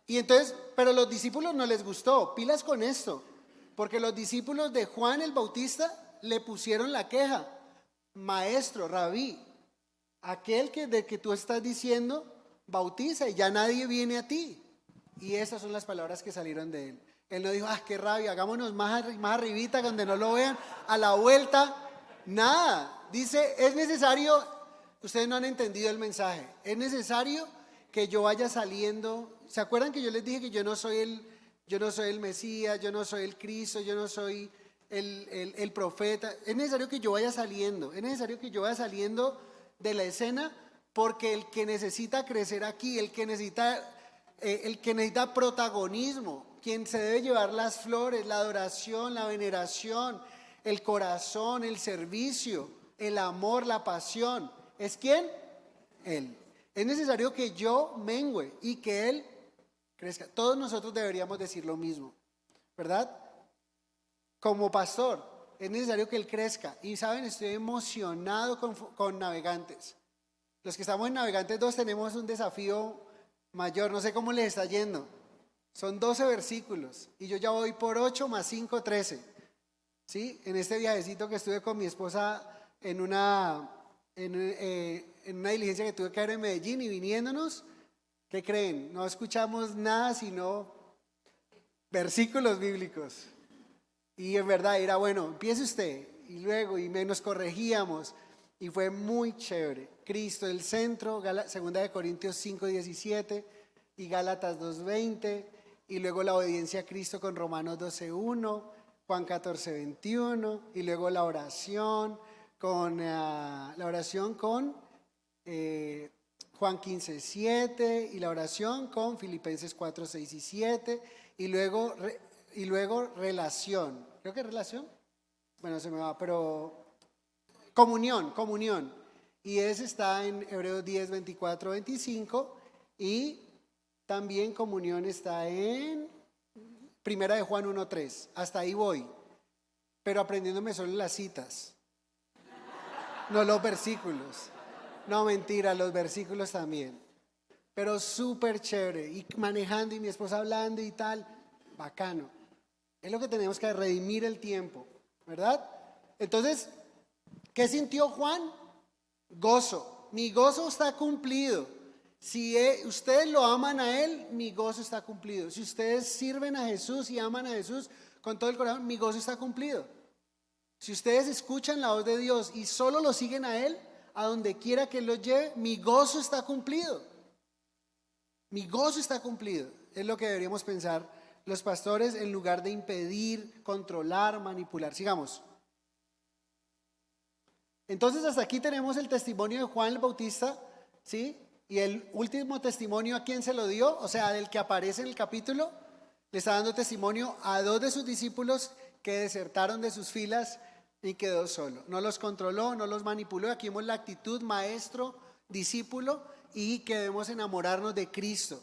Y entonces, pero los discípulos no les gustó, pilas con esto, porque los discípulos de Juan el Bautista le pusieron la queja: maestro, rabí, aquel del que tú estás diciendo bautiza y ya nadie viene a ti. Y esas son las palabras que salieron de él. Él no dijo, qué rabia, hagámonos más arribita donde no lo vean, a la vuelta, nada. Dice, es necesario, ustedes no han entendido el mensaje, es necesario que yo vaya saliendo. ¿Se acuerdan que yo les dije que yo no soy el Mesías, yo no soy el Cristo, yo no soy el profeta? Es necesario que yo vaya saliendo, es necesario que yo vaya saliendo de la escena, porque el que necesita crecer aquí, el que necesita protagonismo, quien se debe llevar las flores, la adoración, la veneración, el corazón, el servicio, el amor, la pasión, ¿es quién? Él. Es necesario que yo mengüe y que Él crezca. Todos nosotros deberíamos decir lo mismo, ¿verdad? Como pastor, es necesario que Él crezca. Y saben, estoy emocionado con Navegantes. Los que estamos en Navegantes 2 tenemos un desafío mayor, no sé cómo les está yendo. Son 12 versículos y yo ya voy por 8 más 5, 13. ¿Sí? En este viajecito que estuve con mi esposa en una diligencia que tuve que hacer en Medellín y viniéndonos, ¿qué creen? No escuchamos nada sino versículos bíblicos. Y en verdad era bueno, empiece usted. Y luego, nos corregíamos. Y fue muy chévere. Cristo el centro, 2 Corintios 5, 17 y Gálatas 2, 20. Y luego la obediencia a Cristo con Romanos 12, 1, Juan 14, 21. Y luego la oración con Juan 15, 7. Y la oración con Filipenses 4, 6 y 7. Y luego relación. Creo que relación. Bueno, se me va, pero comunión. Y ese está en Hebreos 10, 24, 25. Y también comunión está en Primera de Juan 1, 3. Hasta ahí voy. Pero aprendiéndome solo las citas. No los versículos. No, mentira, los versículos también. Pero súper chévere. Y manejando y mi esposa hablando y tal. Bacano. Es lo que tenemos que redimir el tiempo, ¿verdad? Entonces, ¿qué sintió Juan? Gozo. Mi gozo está cumplido. Si ustedes lo aman a Él, mi gozo está cumplido. Si ustedes sirven a Jesús y aman a Jesús con todo el corazón, mi gozo está cumplido. Si ustedes escuchan la voz de Dios y solo lo siguen a Él, a donde quiera que Él los lleve, mi gozo está cumplido. Mi gozo está cumplido. Es lo que deberíamos pensar los pastores en lugar de impedir, controlar, manipular. Sigamos. Entonces hasta aquí tenemos el testimonio de Juan el Bautista, ¿sí? Y el último testimonio, ¿a quién se lo dio? O sea, del que aparece en el capítulo, le está dando testimonio a 2 de sus discípulos que desertaron de sus filas y quedó solo. No los controló, no los manipuló. Aquí vemos la actitud maestro, discípulo, y que debemos enamorarnos de Cristo.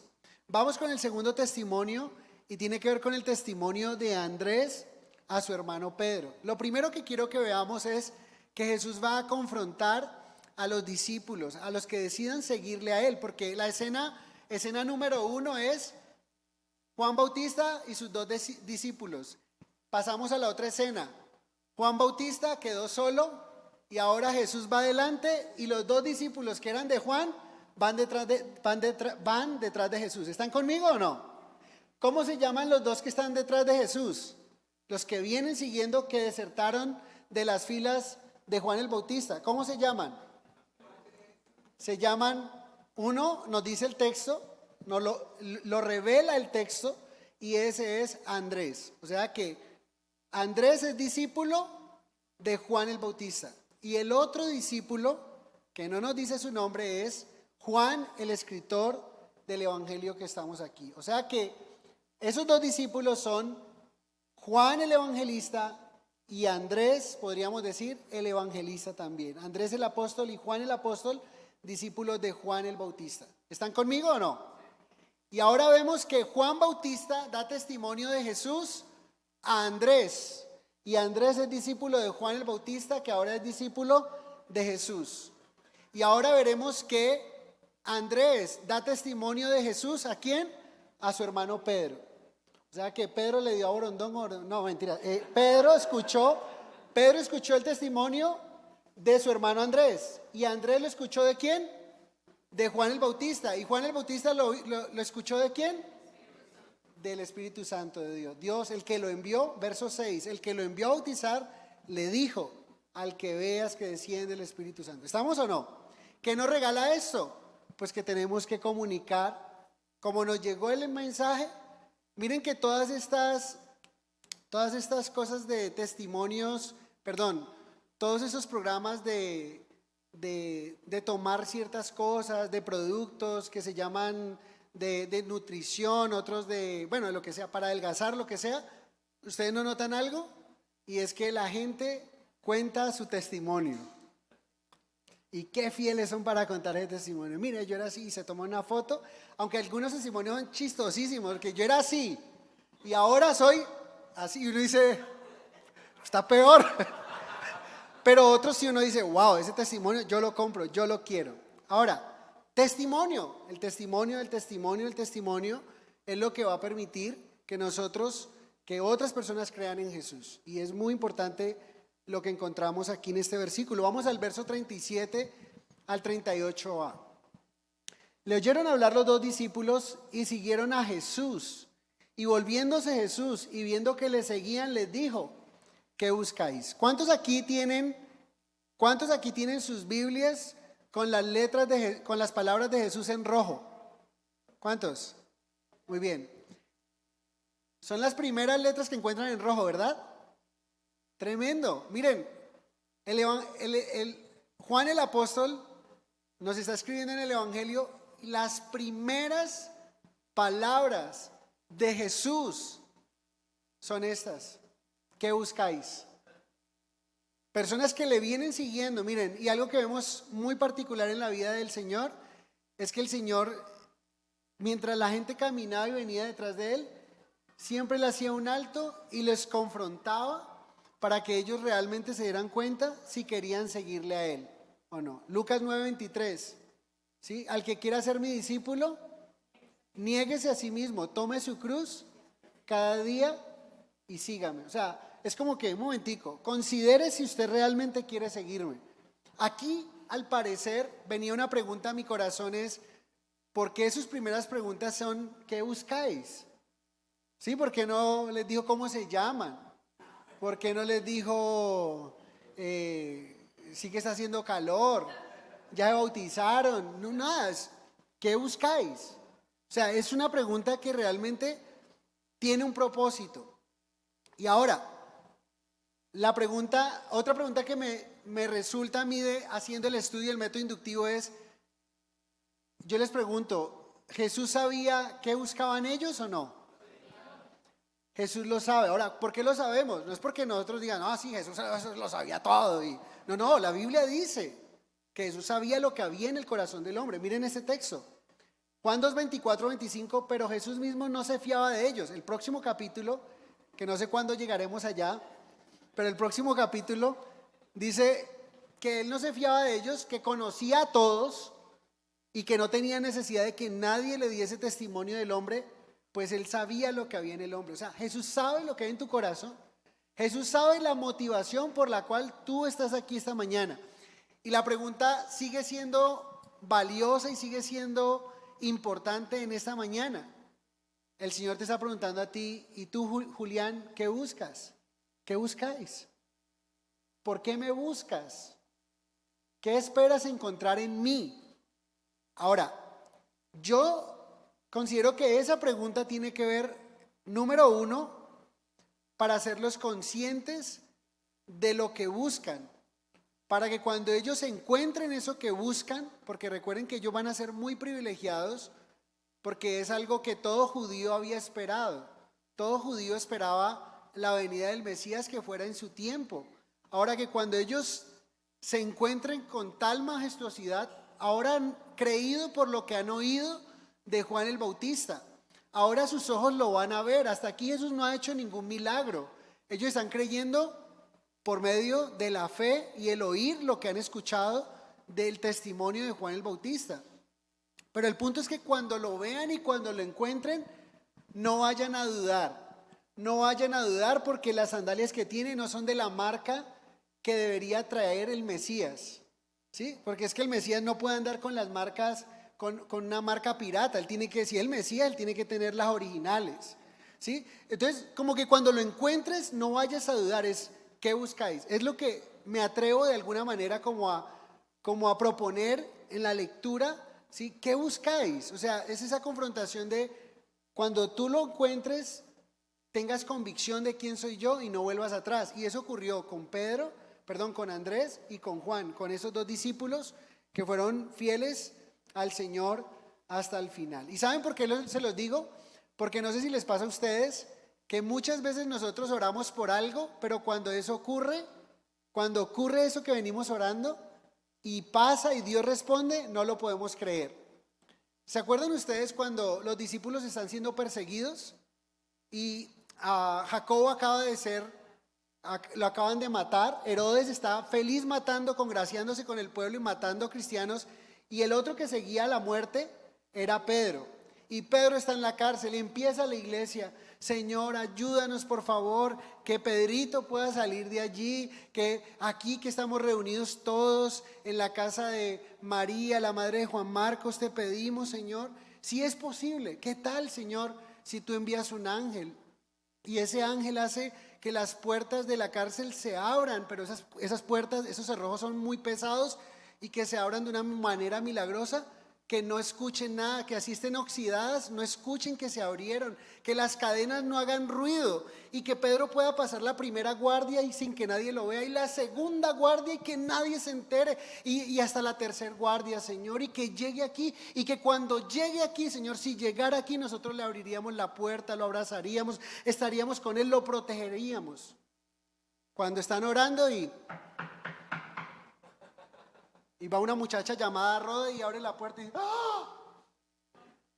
Vamos con el segundo testimonio y tiene que ver con el testimonio de Andrés a su hermano Pedro. Lo primero que quiero que veamos es que Jesús va a confrontar a los discípulos, a los que decidan seguirle a Él, porque la escena número 1 es Juan Bautista y sus 2 discípulos. Pasamos a la otra escena. Juan Bautista quedó solo y ahora Jesús va adelante y los 2 discípulos que eran de Juan van detrás de Jesús. ¿Están conmigo o no? ¿Cómo se llaman los 2 que están detrás de Jesús? Los que vienen siguiendo, que desertaron de las filas de Juan el Bautista. ¿Cómo se llaman? Se llaman, uno nos dice el texto, nos lo revela el texto, y ese es Andrés. O sea que Andrés es discípulo de Juan el Bautista. Y el otro discípulo, que no nos dice su nombre, es Juan el escritor del evangelio que estamos aquí. O sea que esos dos discípulos son Juan el evangelista y Andrés, podríamos decir, el evangelista también. Andrés el apóstol y Juan el apóstol, discípulos de Juan el Bautista. ¿Están conmigo o no? Y ahora vemos que Juan Bautista da testimonio de Jesús a Andrés. Y Andrés es discípulo de Juan el Bautista, que ahora es discípulo de Jesús. Y ahora veremos que Andrés da testimonio de Jesús, ¿a quién? A su hermano Pedro. O sea que Pedro le dio a Borondón, no, mentira. Pedro escuchó el testimonio de su hermano Andrés. ¿Y Andrés lo escuchó de quién? De Juan el Bautista. ¿Y Juan el Bautista lo escuchó de quién? Del Espíritu Santo de Dios. Dios, el que lo envió, verso 6, el que lo envió a bautizar, le dijo: al que veas que desciende el Espíritu Santo. ¿Estamos o no? ¿Qué nos regala esto? Pues que tenemos que comunicar, como nos llegó el mensaje. Miren que todas estas cosas de testimonios, todos esos programas de tomar ciertas cosas, de productos que se llaman de nutrición, otros de lo que sea, para adelgazar, lo que sea, ¿ustedes no notan algo? Y es que la gente cuenta su testimonio. Y qué fieles son para contar ese testimonio. Mire, yo era así, y se tomó una foto, aunque algunos testimonios son chistosísimos, porque yo era así, y ahora soy así, y uno dice, está peor. Pero otros sí uno dice, wow, ese testimonio yo lo compro, yo lo quiero. Ahora, testimonio, el testimonio es lo que va a permitir que otras personas crean en Jesús. Y es muy importante lo que encontramos aquí en este versículo. Vamos al verso 37 al 38a. Le oyeron hablar los dos discípulos y siguieron a Jesús. Y volviéndose Jesús y viendo que le seguían, les dijo: ¿qué buscáis? ¿Cuántos aquí tienen sus Biblias con las palabras de Jesús en rojo? ¿Cuántos? Muy bien. Son las primeras letras que encuentran en rojo, ¿verdad? Tremendo. Miren, Juan el apóstol nos está escribiendo en el Evangelio las primeras palabras de Jesús son estas: ¿qué buscáis? Personas que le vienen siguiendo. Miren, y algo que vemos muy particular en la vida del Señor es que el Señor, mientras la gente caminaba y venía detrás de Él, siempre le hacía un alto y les confrontaba para que ellos realmente se dieran cuenta si querían seguirle a Él o no. Lucas 9:23, ¿sí? Al que quiera ser mi discípulo, niéguese a sí mismo, tome su cruz cada día y sígame. O sea, es como que, un momentico, considere si usted realmente quiere seguirme. Aquí, al parecer, venía una pregunta a mi corazón, es: ¿por qué sus primeras preguntas son ¿qué buscáis? ¿Sí? ¿Por qué no les dijo cómo se llaman? ¿Por qué no les dijo sí que está haciendo calor? ¿Ya se bautizaron? No, nada, ¿qué buscáis? O sea, es una pregunta que realmente tiene un propósito. Y ahora, otra pregunta que me resulta a mí haciendo el estudio del método inductivo es, yo les pregunto, ¿Jesús sabía qué buscaban ellos o no? Jesús lo sabe. Ahora, ¿por qué lo sabemos? No es porque nosotros digan, sí, Jesús lo sabía todo. No, la Biblia dice que Jesús sabía lo que había en el corazón del hombre. Miren este texto. Juan 2, 24, 25, pero Jesús mismo no se fiaba de ellos. El próximo capítulo, que no sé cuándo llegaremos allá, pero el próximo capítulo dice que Él no se fiaba de ellos, que conocía a todos y que no tenía necesidad de que nadie le diese testimonio del hombre, pues Él sabía lo que había en el hombre. O sea, Jesús sabe lo que hay en tu corazón. Jesús sabe la motivación por la cual tú estás aquí esta mañana. Y la pregunta sigue siendo valiosa y sigue siendo importante en esta mañana. El Señor te está preguntando a ti: ¿y tú, Julián, qué buscas? ¿Qué buscáis? ¿Por qué me buscas? ¿Qué esperas encontrar en mí? Ahora, yo considero que esa pregunta tiene que ver Número uno, para hacerlos conscientes de lo que buscan, para que cuando ellos encuentren eso que buscan, porque recuerden que ellos van a ser muy privilegiados, porque es algo que todo judío había esperado. Todo judío esperaba la venida del Mesías que fuera en su tiempo. Ahora que cuando ellos se encuentren con tal majestuosidad, ahora han creído por lo que han oído de Juan el Bautista. Ahora sus ojos lo van a ver. Hasta aquí Jesús no ha hecho ningún milagro. Ellos están creyendo por medio de la fe y el oír lo que han escuchado del testimonio de Juan el Bautista. Pero el punto es que cuando lo vean y cuando lo encuentren, no vayan a dudar. No vayan a dudar porque las sandalias que tiene no son de la marca que debería traer el Mesías. ¿Sí? Porque es que el Mesías no puede andar con las marcas, con una marca pirata. Él tiene que, si el Mesías, él tiene que tener las originales. ¿Sí? Entonces, como que cuando lo encuentres, no vayas a dudar. Es, ¿qué buscáis? Es lo que me atrevo de alguna manera como a proponer en la lectura. ¿Sí? ¿Qué buscáis? O sea, es esa confrontación de cuando tú lo encuentres, tengas convicción de quién soy yo y no vuelvas atrás. Y eso ocurrió con Andrés y con Juan, con esos dos discípulos que fueron fieles al Señor hasta el final. ¿Y saben por qué se los digo? Porque no sé si les pasa a ustedes que muchas veces nosotros oramos por algo, pero cuando ocurre eso que venimos orando, y pasa y Dios responde, no lo podemos creer. ¿Se acuerdan ustedes cuando los discípulos están siendo perseguidos y Jacobo lo acaban de matar? Herodes está feliz matando, congraciándose con el pueblo y matando cristianos, y el otro que seguía a la muerte era Pedro. Y Pedro está en la cárcel y empieza la iglesia: Señor, ayúdanos por favor, que Pedrito pueda salir de allí, que aquí que estamos reunidos todos en la casa de María, la madre de Juan Marcos, te pedimos, Señor, si es posible. ¿Qué tal, Señor, si tú envías un ángel? Y ese ángel hace que las puertas de la cárcel se abran, pero esas puertas, esos cerrojos son muy pesados, y que se abran de una manera milagrosa, que no escuchen nada, que así estén oxidadas, no escuchen que se abrieron, que las cadenas no hagan ruido, y que Pedro pueda pasar la primera guardia y sin que nadie lo vea, y la segunda guardia y que nadie se entere, y hasta la tercera guardia, Señor, y que llegue aquí, y que cuando llegue aquí, Señor, si llegara aquí, nosotros le abriríamos la puerta, lo abrazaríamos, estaríamos con él, lo protegeríamos. Cuando están orando y va una muchacha llamada Rode y abre la puerta y dice: ¡ah!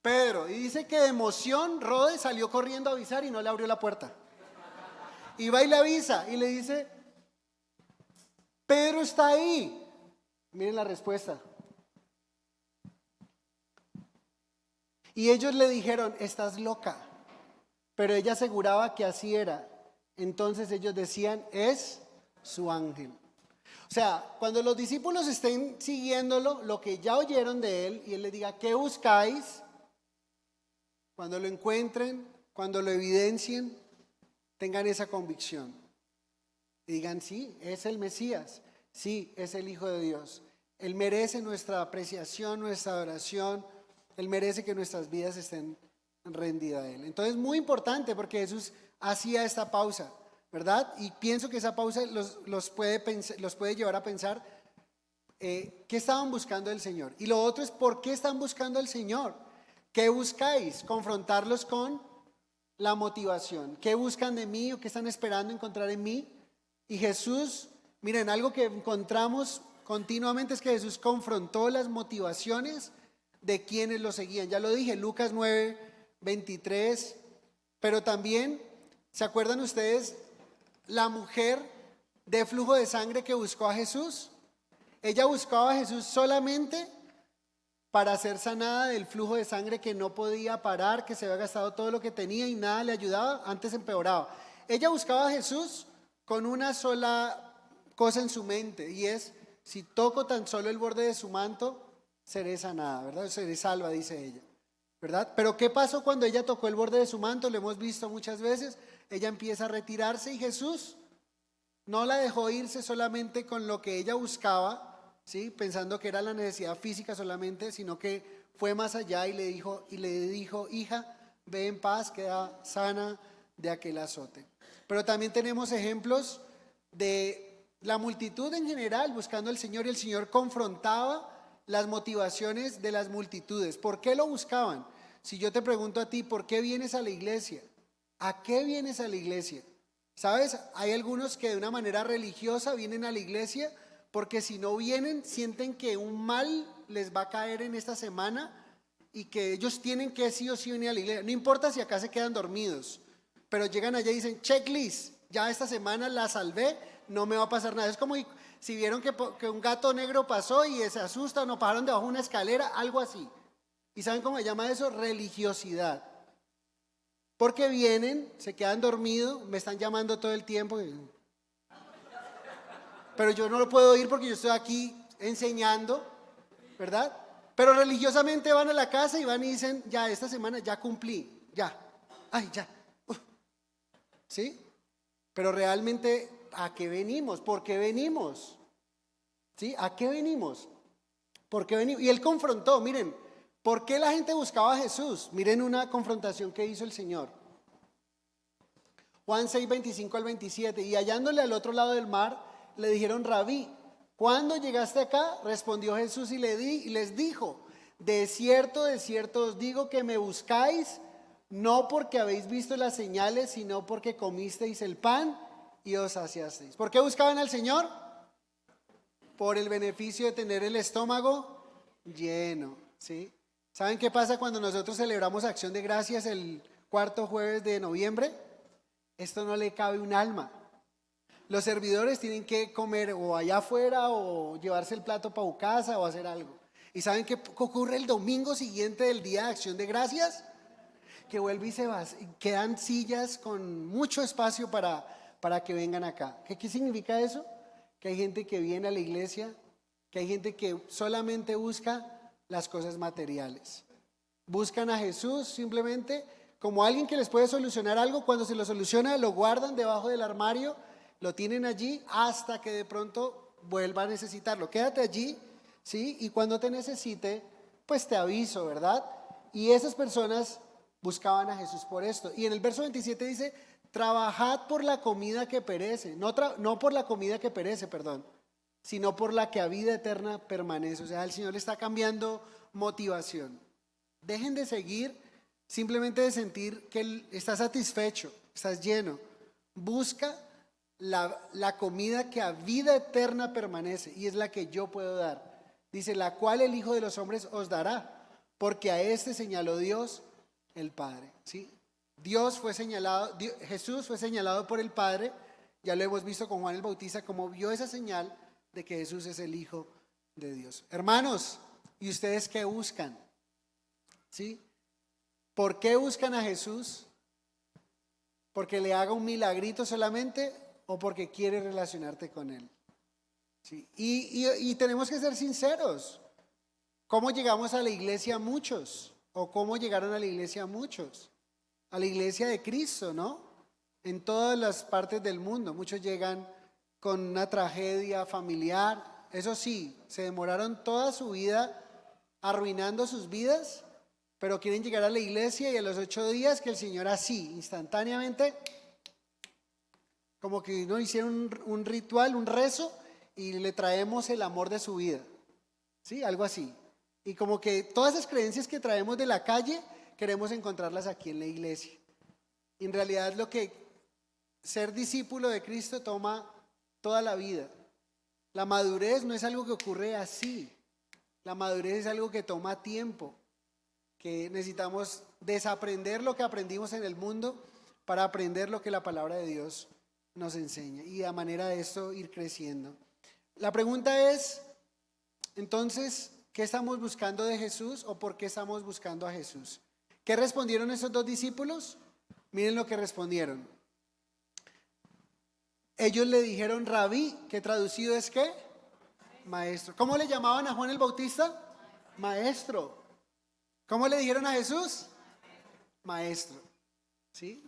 Pedro. Y dice que de emoción Rode salió corriendo a avisar y no le abrió la puerta. Y va y le avisa y le dice: Pedro está ahí. Miren la respuesta. Y ellos le dijeron: estás loca. Pero ella aseguraba que así era. Entonces ellos decían: es su ángel. O sea, cuando los discípulos estén siguiéndolo, lo que ya oyeron de él, y él les diga: ¿qué buscáis? Cuando lo encuentren, cuando lo evidencien, tengan esa convicción. Y digan: sí, es el Mesías, sí, es el Hijo de Dios. Él merece nuestra apreciación, nuestra adoración. Él merece que nuestras vidas estén rendidas a Él. Entonces, muy importante, porque Jesús hacía esta pausa, ¿verdad? Y pienso que esa pausa los puede llevar a pensar qué estaban buscando del Señor. Y lo otro es: ¿por qué están buscando al Señor? ¿Qué buscáis? Confrontarlos con la motivación. ¿Qué buscan de mí o qué están esperando encontrar en mí? Y Jesús, miren, algo que encontramos continuamente es que Jesús confrontó las motivaciones de quienes lo seguían. Ya lo dije, Lucas 9:23, pero también, ¿se acuerdan ustedes la mujer de flujo de sangre que buscó a Jesús? Ella buscaba a Jesús solamente para ser sanada del flujo de sangre que no podía parar, que se había gastado todo lo que tenía y nada le ayudaba, antes empeoraba. Ella buscaba a Jesús con una sola cosa en su mente, y es: si toco tan solo el borde de su manto, seré sanada, ¿verdad? Seré salva, dice ella, ¿verdad? Pero ¿qué pasó cuando ella tocó el borde de su manto? Lo hemos visto muchas veces. Ella empieza a retirarse y Jesús no la dejó irse solamente con lo que ella buscaba, ¿sí? Pensando que era la necesidad física solamente, sino que fue más allá y le dijo: hija, ve en paz, queda sana de aquel azote. Pero también tenemos ejemplos de la multitud en general buscando al Señor, y el Señor confrontaba las motivaciones de las multitudes. ¿Por qué lo buscaban? Si yo te pregunto a ti, ¿por qué vienes a la iglesia? ¿A qué vienes a la iglesia? ¿Sabes? Hay algunos que de una manera religiosa vienen a la iglesia porque si no vienen sienten que un mal les va a caer en esta semana y que ellos tienen que sí o sí venir a la iglesia. No importa si acá se quedan dormidos, pero llegan allá y dicen, checklist, ya esta semana la salvé, no me va a pasar nada. Es como si vieron que un gato negro pasó y se asustan o pasaron debajo de una escalera, algo así. ¿Y saben cómo se llama eso? Religiosidad. Porque vienen, se quedan dormidos, me están llamando todo el tiempo, pero yo no lo puedo oír porque yo estoy aquí enseñando, ¿verdad? Pero religiosamente van a la casa y van y dicen, ya esta semana ya cumplí, ya, ay, ya, ¿sí? Pero realmente, ¿a qué venimos? ¿Por qué venimos? ¿Sí? ¿A qué venimos? ¿Por qué venimos? Y él confrontó, miren, ¿por qué la gente buscaba a Jesús? Miren una confrontación que hizo el Señor. Juan 6, 25 al 27. Y hallándole al otro lado del mar, le dijeron, Rabí, ¿cuándo llegaste acá? Respondió Jesús y les dijo, de cierto os digo que me buscáis, no porque habéis visto las señales, sino porque comisteis el pan y os saciasteis. ¿Por qué buscaban al Señor? Por el beneficio de tener el estómago lleno, ¿sí? ¿Saben qué pasa cuando nosotros celebramos Acción de Gracias el cuarto jueves de noviembre? Esto no le cabe un alma. Los servidores tienen que comer o allá afuera o llevarse el plato para su casa o hacer algo. ¿Y saben qué ocurre el domingo siguiente del día de Acción de Gracias? Que vuelve y se va, quedan sillas con mucho espacio para que vengan acá. ¿Qué significa eso? Que hay gente que viene a la iglesia, que hay gente que solamente busca las cosas materiales. Buscan a Jesús simplemente como alguien que les puede solucionar algo. Cuando se lo soluciona, lo guardan debajo del armario, lo tienen allí hasta que de pronto vuelva a necesitarlo. Quédate allí, ¿sí? Y cuando te necesite, pues te aviso, ¿verdad? Y esas personas buscaban a Jesús por esto. Y en el verso 27 dice, trabajad por la comida que perece, no por la comida que perece, perdón, sino por la que a vida eterna permanece. O sea, el Señor le está cambiando motivación. Dejen de seguir simplemente de sentir que Él está satisfecho, estás lleno. Busca la comida que a vida eterna permanece y es la que yo puedo dar. Dice, la cual el Hijo de los hombres os dará, porque a este señaló Dios el Padre, ¿sí? Jesús fue señalado por el Padre, ya lo hemos visto con Juan el Bautista, como vio esa señal de que Jesús es el Hijo de Dios. Hermanos, ¿y ustedes qué buscan? ¿Sí? ¿Por qué buscan a Jesús? ¿Porque le haga un milagrito solamente o porque quiere relacionarte con Él? ¿Sí? Y tenemos que ser sinceros. ¿Cómo llegamos a la iglesia muchos? ¿O cómo llegaron a la iglesia muchos? A la iglesia de Cristo, ¿no? En todas las partes del mundo. Muchos llegan con una tragedia familiar. Eso sí, se demoraron toda su vida arruinando sus vidas, pero quieren llegar a la iglesia y a los 8 días que el Señor así, instantáneamente, como que no hicieron un ritual, un rezo, y le traemos el amor de su vida. ¿Sí? Algo así. Y como que todas esas creencias que traemos de la calle, queremos encontrarlas aquí en la iglesia. Y en realidad lo que ser discípulo de Cristo toma toda la vida. La madurez no es algo que ocurre así. La madurez es algo que toma tiempo. Que necesitamos desaprender lo que aprendimos en el mundo para aprender lo que la palabra de Dios nos enseña. Y a manera de esto ir creciendo. La pregunta es, entonces, ¿qué estamos buscando de Jesús o por qué estamos buscando a Jesús? ¿Qué respondieron esos dos discípulos? Miren lo que respondieron. Ellos le dijeron Rabí, que traducido es ¿qué? Maestro. ¿Cómo le llamaban a Juan el Bautista? Maestro. ¿Cómo le dijeron a Jesús? Maestro. ¿Sí?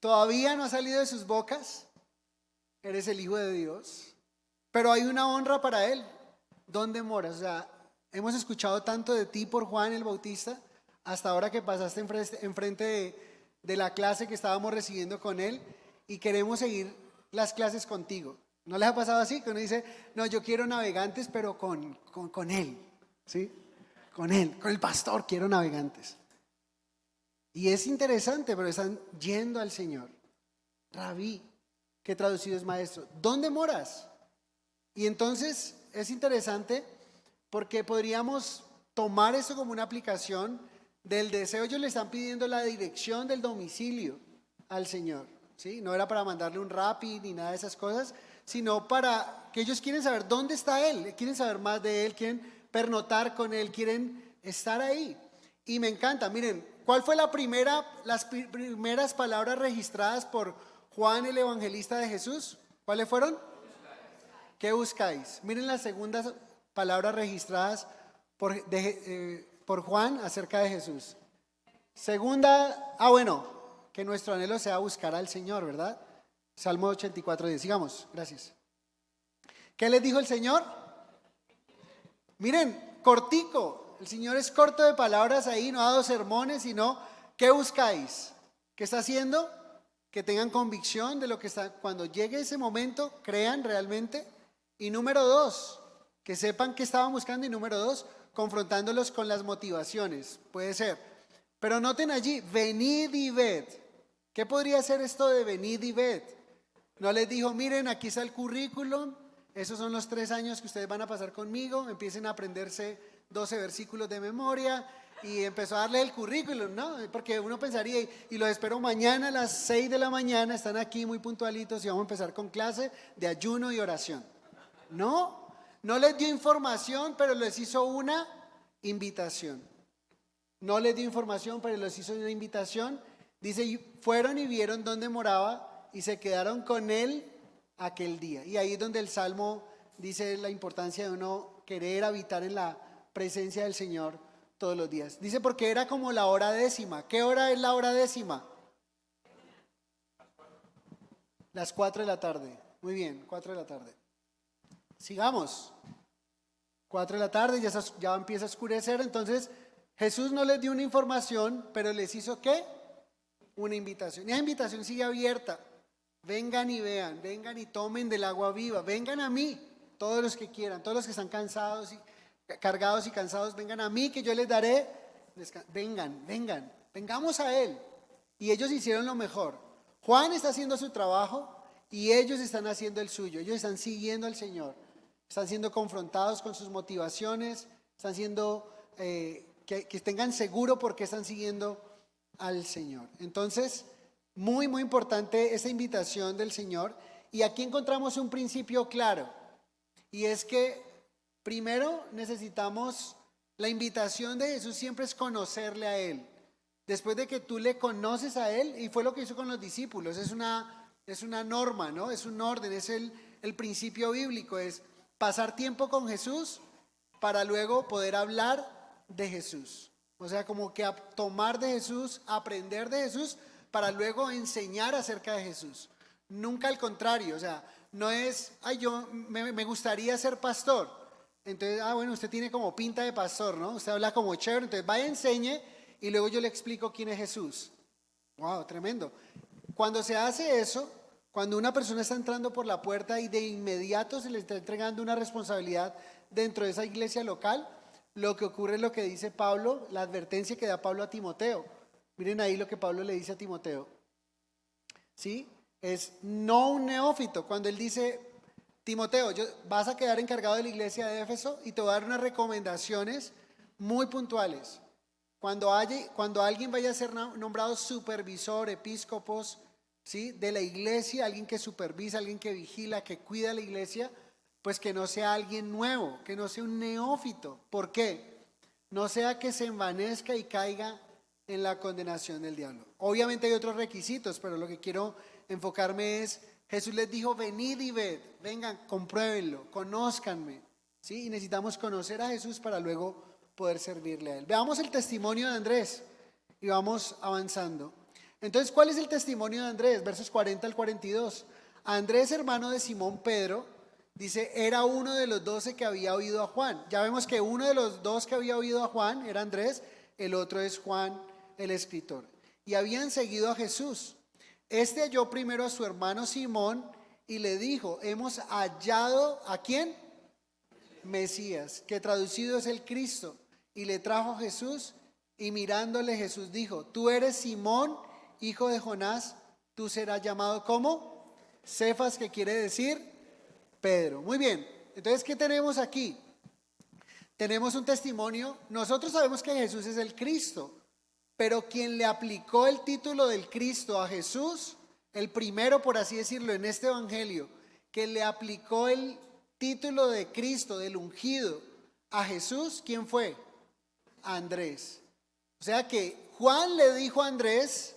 Todavía no ha salido de sus bocas, eres el Hijo de Dios, pero hay una honra para Él. ¿Dónde moras? O sea, hemos escuchado tanto de ti por Juan el Bautista, hasta ahora que pasaste enfrente de la clase que estábamos recibiendo con él y queremos seguir las clases contigo. ¿No les ha pasado así? Que uno dice, no, yo quiero navegantes, pero con él, ¿sí? Con él, con el pastor, quiero navegantes. Y es interesante, pero están yendo al Señor. Rabí, que traducido es maestro. ¿Dónde moras? Y entonces es interesante porque podríamos tomar eso como una aplicación del deseo. Ellos le están pidiendo la dirección del domicilio al Señor, ¿sí? No era para mandarle un Rappi ni nada de esas cosas, sino para que ellos quieren saber dónde está Él, quieren saber más de Él, quieren pernotar con Él, quieren estar ahí. Y me encanta, miren, ¿cuál fue las primeras palabras registradas por Juan el evangelista de Jesús? ¿Cuáles fueron? ¿Qué buscáis? Miren las segundas palabras registradas por Juan acerca de Jesús. Segunda, que nuestro anhelo sea buscar al Señor, ¿verdad? Salmo 84:10. Sigamos, gracias. ¿Qué les dijo el Señor? Miren, cortico. El Señor es corto de palabras ahí, no ha dado sermones, sino ¿qué buscáis? ¿Qué está haciendo? Que tengan convicción de lo que está. Cuando llegue ese momento, crean realmente. Y número 2, que sepan qué estaban buscando. Y número 2, confrontándolos con las motivaciones. Puede ser. Pero noten allí, venid y ved. ¿Qué podría ser esto de venid y ved? No les dijo, miren, aquí está el currículum, esos son los 3 años que ustedes van a pasar conmigo, empiecen a aprenderse 12 versículos de memoria, y empezó a darle el currículum, ¿no? Porque uno pensaría, y los espero mañana a las 6 de la mañana, están aquí muy puntualitos y vamos a empezar con clase de ayuno y oración. No les dio información, pero les hizo una invitación. No les dio información, pero les hizo una invitación. Dice, fueron y vieron dónde moraba y se quedaron con él aquel día. Y ahí es donde el Salmo dice la importancia de uno querer habitar en la presencia del Señor todos los días. Dice porque era como la hora 10:00. ¿Qué hora es la hora 10:00? Las 4 de la tarde. Muy bien, 4 de la tarde. Sigamos. 4 de la tarde, ya empieza a oscurecer. Entonces Jesús no les dio una información, pero les hizo ¿qué? Una invitación. Y esa invitación sigue abierta. Vengan y vean, vengan y tomen del agua viva, vengan a mí, todos los que quieran, todos los que están cansados y cargados y cansados, vengan a mí que yo les daré, vengamos a Él. Y ellos hicieron lo mejor. Juan está haciendo su trabajo y ellos están haciendo el suyo, ellos están siguiendo al Señor, están siendo confrontados con sus motivaciones, están siendo, que tengan seguro por qué están siguiendo al Señor. Entonces, muy importante esa invitación del Señor. Y aquí encontramos un principio claro, y es que primero necesitamos, la invitación de Jesús siempre es conocerle a Él. Después de que tú le conoces a Él, y fue lo que hizo con los discípulos, es una norma, ¿no? Es un orden, es el principio bíblico, es pasar tiempo con Jesús para luego poder hablar de Jesús. O sea, como que tomar de Jesús, aprender de Jesús, para luego enseñar acerca de Jesús. Nunca al contrario, o sea, no es, yo me gustaría ser pastor. Entonces, bueno, usted tiene como pinta de pastor, ¿no? Usted habla como chévere, entonces vaya, enseñe y luego yo le explico quién es Jesús. Wow, tremendo. Cuando se hace eso, cuando una persona está entrando por la puerta y de inmediato se le está entregando una responsabilidad dentro de esa iglesia local, lo que ocurre es lo que dice Pablo, la advertencia que da Pablo a Timoteo. Miren ahí lo que Pablo le dice a Timoteo. ¿Sí? Es no un neófito. Cuando él dice, Timoteo, vas a quedar encargado de la iglesia de Éfeso y te voy a dar unas recomendaciones muy puntuales. Cuando alguien vaya a ser nombrado supervisor, episcopos, ¿sí?, de la iglesia, alguien que supervisa, alguien que vigila, que cuida la iglesia, pues que no sea alguien nuevo, que no sea un neófito. ¿Por qué? No sea que se envanezca y caiga en la condenación del diablo. Obviamente hay otros requisitos, pero lo que quiero enfocarme es, Jesús les dijo, venid y ved, vengan, compruébenlo, conózcanme, ¿sí? Y necesitamos conocer a Jesús para luego poder servirle a Él. Veamos el testimonio de Andrés y vamos avanzando. Entonces, ¿cuál es el testimonio de Andrés? Versos 40 al 42. Andrés, hermano de Simón Pedro, dice, era uno de los 12 que había oído a Juan. Ya vemos que uno de los 2 que había oído a Juan era Andrés. el otro es Juan el escritor. Y habían seguido a Jesús. Este halló primero a su hermano Simón y le dijo, hemos hallado ¿a quién? Mesías, que traducido es el Cristo. Y le trajo a Jesús y mirándole Jesús dijo, tú eres Simón, hijo de Jonás, tú serás llamado ¿cómo? Cefas, que quiere decir Pedro. Muy bien, entonces ¿qué tenemos aquí? Tenemos un testimonio. Nosotros sabemos que Jesús es el Cristo, pero quien le aplicó el título del Cristo a Jesús, el primero, por así decirlo, en este evangelio, que le aplicó el título de Cristo, del ungido, a Jesús, ¿quién fue? Andrés. O sea que Juan le dijo a Andrés,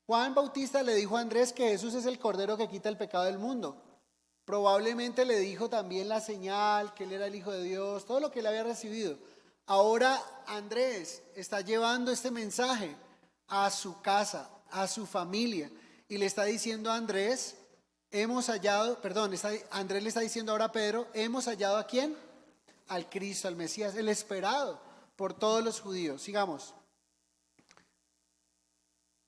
Juan Bautista le dijo a Andrés que Jesús es el Cordero que quita el pecado del mundo. Probablemente le dijo también la señal, que él era el Hijo de Dios, todo lo que él había recibido. Ahora Andrés está llevando este mensaje a su casa, a su familia, y le está diciendo a Andrés, Andrés le está diciendo ahora a Pedro, hemos hallado ¿a quién? Al Cristo, al Mesías, el esperado por todos los judíos. Sigamos.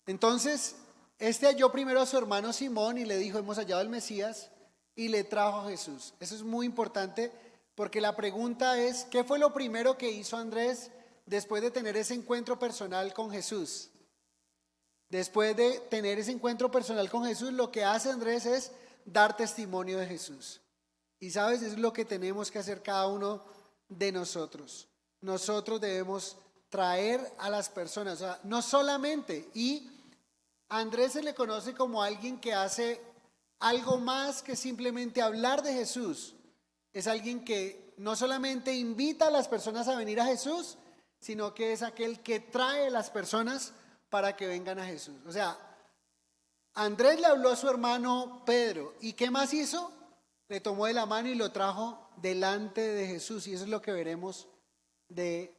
Entonces, este halló primero a su hermano Simón y le dijo, hemos hallado al Mesías, y le trajo a Jesús. Eso es muy importante porque la pregunta es, ¿qué fue lo primero que hizo Andrés después de tener ese encuentro personal con Jesús? Después de tener ese encuentro personal con Jesús, lo que hace Andrés es dar testimonio de Jesús. Y sabes, es lo que tenemos que hacer cada uno de nosotros. Nosotros debemos traer a las personas, o sea, no solamente, y a Andrés se le conoce como alguien que hace algo más que simplemente hablar de Jesús. Es alguien que no solamente invita a las personas a venir a Jesús, sino que es aquel que trae a las personas para que vengan a Jesús. O sea, Andrés le habló a su hermano Pedro. ¿Y qué más hizo? Le tomó de la mano y lo trajo delante de Jesús. Y eso es lo que veremos que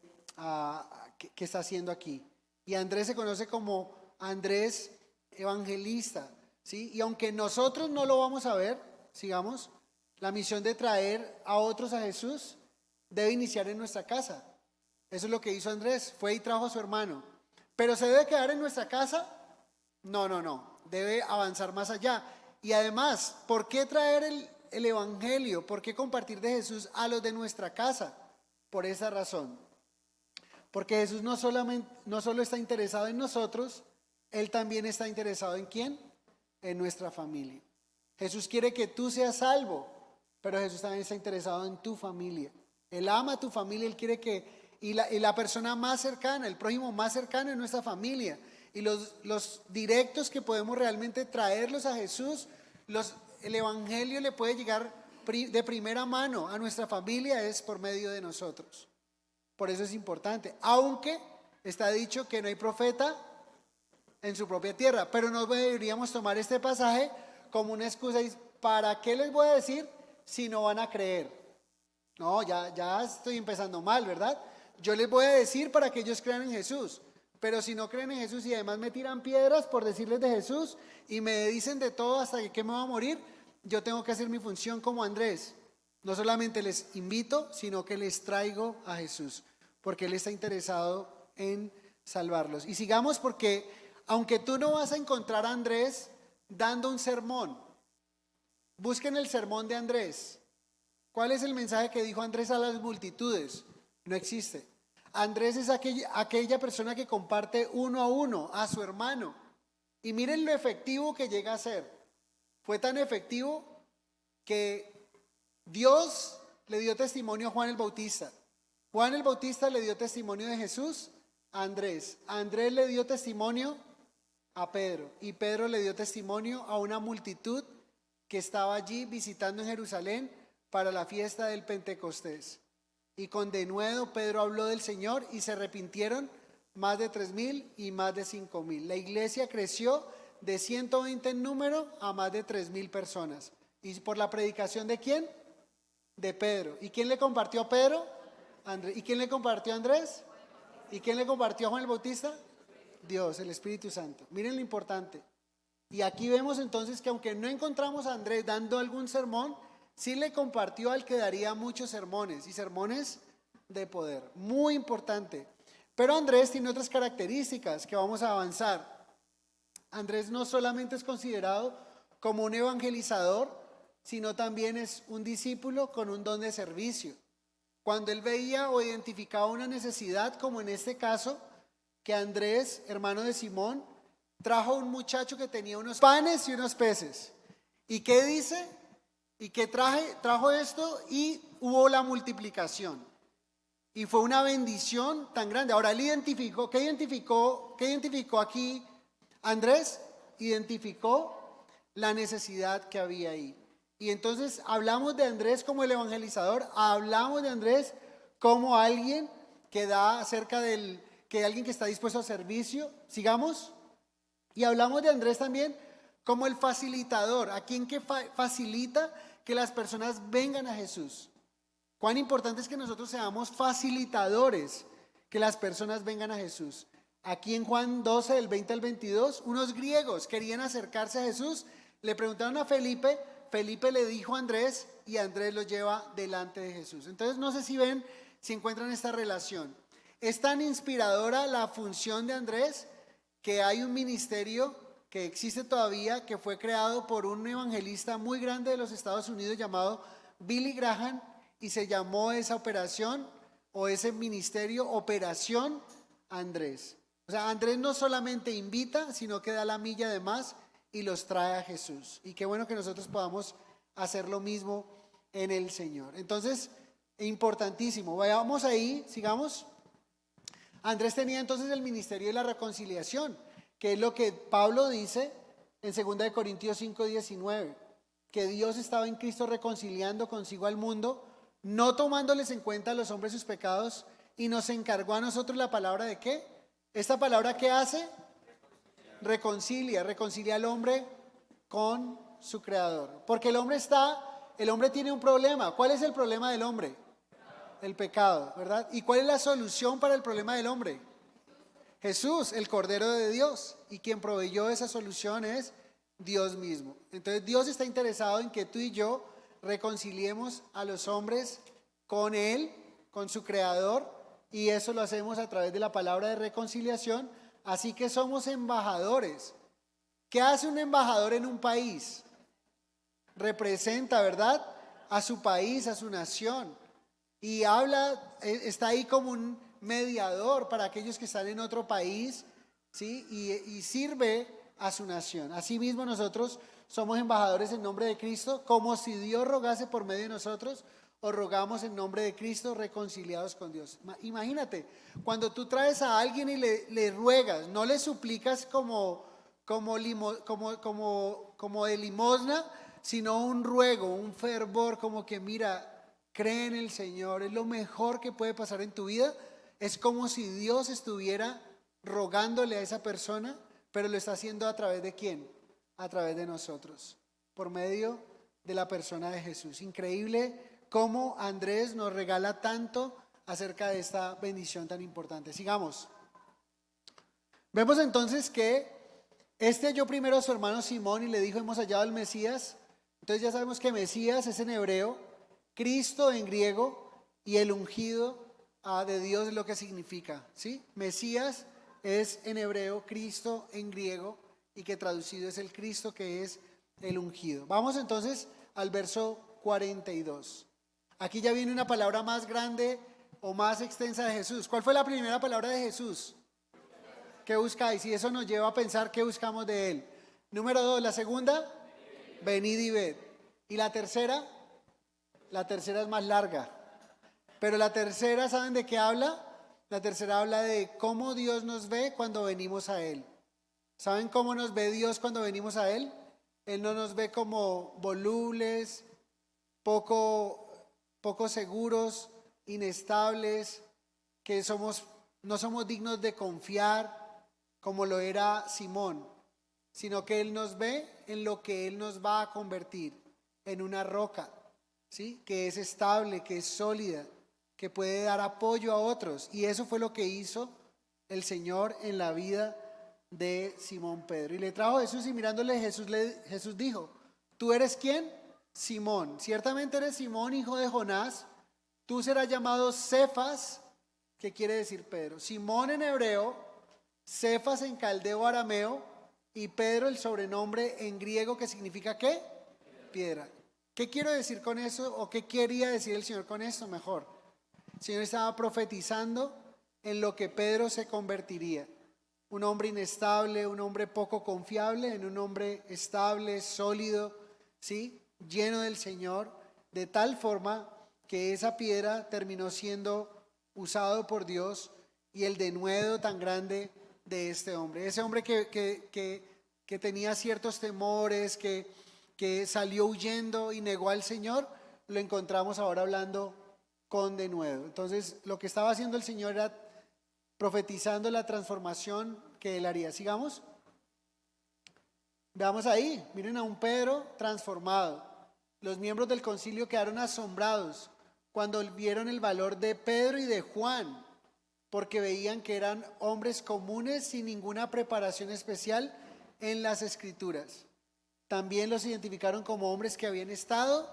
está haciendo aquí. Y Andrés se conoce como Andrés evangelista, ¿sí? Y aunque nosotros no lo vamos a ver, sigamos, la misión de traer a otros a Jesús debe iniciar en nuestra casa. Eso es lo que hizo Andrés, fue y trajo a su hermano. ¿Pero se debe quedar en nuestra casa? No, debe avanzar más allá. Y además, ¿por qué traer el evangelio? ¿Por qué compartir de Jesús a los de nuestra casa? Por esa razón. Porque Jesús no solo está interesado en nosotros, Él también está interesado ¿en quién? En nuestra familia. Jesús quiere que tú seas salvo, pero Jesús también está interesado en tu familia. Él ama a tu familia, Él quiere que, y la persona más cercana, el prójimo más cercano es nuestra familia. Y los directos que podemos realmente traerlos a Jesús, el evangelio le puede llegar de primera mano a nuestra familia es por medio de nosotros. Por eso es importante, aunque está dicho que no hay profeta en su propia tierra, pero no deberíamos tomar este pasaje como una excusa y ¿para qué les voy a decir si no van a creer? No, ya estoy empezando mal, ¿verdad? Yo les voy a decir para que ellos crean en Jesús, pero si no creen en Jesús y además me tiran piedras por decirles de Jesús y me dicen de todo hasta que me voy a morir, yo tengo que hacer mi función como Andrés. No solamente les invito, sino que les traigo a Jesús, porque Él está interesado en salvarlos. Y sigamos porque aunque tú no vas a encontrar a Andrés dando un sermón, busquen el sermón de Andrés. ¿Cuál es el mensaje que dijo Andrés a las multitudes? No existe. Andrés es aquella persona que comparte uno a uno, a su hermano. Y miren lo efectivo que llega a ser. Fue tan efectivo que Dios le dio testimonio a Juan el Bautista. Juan el Bautista le dio testimonio de Jesús a Andrés. Andrés le dio testimonio a Pedro. Y Pedro le dio testimonio a una multitud que estaba allí visitando en Jerusalén para la fiesta del Pentecostés. Y con denuedo Pedro habló del Señor y se arrepintieron más de 3,000 y más de 5,000. La iglesia creció de 120 en número a más de 3,000 personas. ¿Y por la predicación de quién? De Pedro. ¿Y quién le compartió a Pedro? Andrés. ¿Y quién le compartió a Andrés? ¿Y quién le compartió a Juan el Bautista? Dios, el Espíritu Santo. Miren lo importante. Y aquí vemos entonces que aunque no encontramos a Andrés dando algún sermón, sí le compartió al que daría muchos sermones y sermones de poder. Muy importante. Pero Andrés tiene otras características que vamos a avanzar. Andrés no solamente es considerado como un evangelizador, sino también es un discípulo con un don de servicio. Cuando él veía o identificaba una necesidad, como en este caso, que Andrés, hermano de Simón, trajo a un muchacho que tenía unos panes y unos peces. ¿Y qué dice? Y que trajo esto y hubo la multiplicación. Y fue una bendición tan grande. Ahora él identificó, ¿qué identificó aquí Andrés? Identificó la necesidad que había ahí. Y entonces hablamos de Andrés como el evangelizador, hablamos de Andrés como alguien que da acerca que alguien que está dispuesto a servicio. Sigamos. Y hablamos de Andrés también como el facilitador, a quien que facilita que las personas vengan a Jesús. Cuán importante es que nosotros seamos facilitadores, que las personas vengan a Jesús. Aquí en Juan 12, del 20 al 22, unos griegos querían acercarse a Jesús, le preguntaron a Felipe, Felipe le dijo a Andrés y Andrés los lleva delante de Jesús. Entonces no sé si encuentran esta relación. Es tan inspiradora la función de Andrés que hay un ministerio que existe todavía, que fue creado por un evangelista muy grande de los Estados Unidos llamado Billy Graham, y se llamó esa operación o ese ministerio Operación Andrés. O sea, Andrés no solamente invita, sino que da la milla de más y los trae a Jesús. Y qué bueno que nosotros podamos hacer lo mismo en el Señor. Entonces, importantísimo. Vayamos ahí, sigamos. Andrés tenía entonces el ministerio de la reconciliación, que es lo que Pablo dice en 2 Corintios 5:19, que Dios estaba en Cristo reconciliando consigo al mundo, no tomándoles en cuenta a los hombres sus pecados, y nos encargó a nosotros la palabra de ¿qué? ¿Esta palabra qué hace? Reconcilia al hombre con su creador. Porque el hombre tiene un problema. ¿Cuál es el problema del hombre? El pecado, ¿verdad? ¿Y cuál es la solución para el problema del hombre? Jesús, el Cordero de Dios. Y quien proveyó esa solución es Dios mismo. Entonces Dios está interesado en que tú y yo reconciliemos a los hombres con Él, con su Creador, y eso lo hacemos a través de la palabra de reconciliación. Así que somos embajadores. ¿Qué hace un embajador en un país? Representa, ¿verdad?, a su país, a su nación. Y está ahí como un mediador para aquellos que están en otro país, ¿sí? Y sirve a su nación. Asimismo, nosotros somos embajadores en nombre de Cristo, como si Dios rogase por medio de nosotros, o rogamos en nombre de Cristo reconciliados con Dios. Imagínate, cuando tú traes a alguien y le ruegas, no le suplicas como de limosna, sino un ruego, un fervor, como que mira, cree en el Señor, es lo mejor que puede pasar en tu vida. Es como si Dios estuviera rogándole a esa persona, pero lo está haciendo a través de ¿quién? A través de nosotros, por medio de la persona de Jesús. Increíble cómo Andrés nos regala tanto acerca de esta bendición tan importante. Sigamos. Vemos entonces que halló primero a su hermano Simón y le dijo, hemos hallado al Mesías. Entonces ya sabemos que Mesías es en hebreo, Cristo en griego, y el ungido de Dios es lo que significa, ¿sí? Mesías es en hebreo, Cristo en griego, y que traducido es el Cristo, que es el ungido. Vamos entonces al verso 42. Aquí ya viene una palabra más grande o más extensa de Jesús. ¿Cuál fue la primera palabra de Jesús? ¿Qué buscáis? Y eso nos lleva a pensar qué buscamos de Él. Número 2, la segunda, venid y ved. Y la tercera es más larga. Pero la tercera, ¿saben de qué habla? La tercera habla de cómo Dios nos ve cuando venimos a Él. ¿Saben cómo nos ve Dios cuando venimos a Él? Él no nos ve como volubles, poco seguros, inestables, que no somos dignos de confiar, como lo era Simón, sino que Él nos ve en lo que Él nos va a convertir, en una roca, ¿sí? Que es estable, que es sólida, que puede dar apoyo a otros. Y eso fue lo que hizo el Señor en la vida de Simón Pedro. Y le trajo a Jesús, y mirándole Jesús dijo, ¿tú eres quién? Simón, ciertamente eres Simón, hijo de Jonás, tú serás llamado Cefas, ¿Qué quiere decir Pedro? Simón en hebreo, Cefas en caldeo arameo y Pedro el sobrenombre en griego que significa ¿qué? Piedra. ¿Qué quiero decir con eso? ¿O qué quería decir el Señor con esto? Mejor. El Señor estaba profetizando en lo que Pedro se convertiría. Un hombre inestable, un hombre poco confiable, en un hombre estable, sólido, ¿sí? Lleno del Señor, de tal forma que esa piedra terminó siendo usado por Dios y el denuedo tan grande de este hombre. Ese hombre que tenía ciertos temores, que salió huyendo y negó al Señor, lo encontramos ahora hablando con denuedo. Entonces, lo que estaba haciendo el Señor era profetizando la transformación que él haría. Sigamos. Veamos ahí, miren a un Pedro transformado. Los miembros del concilio quedaron asombrados cuando vieron el valor de Pedro y de Juan, porque veían que eran hombres comunes sin ninguna preparación especial en las Escrituras. También los identificaron como hombres que habían estado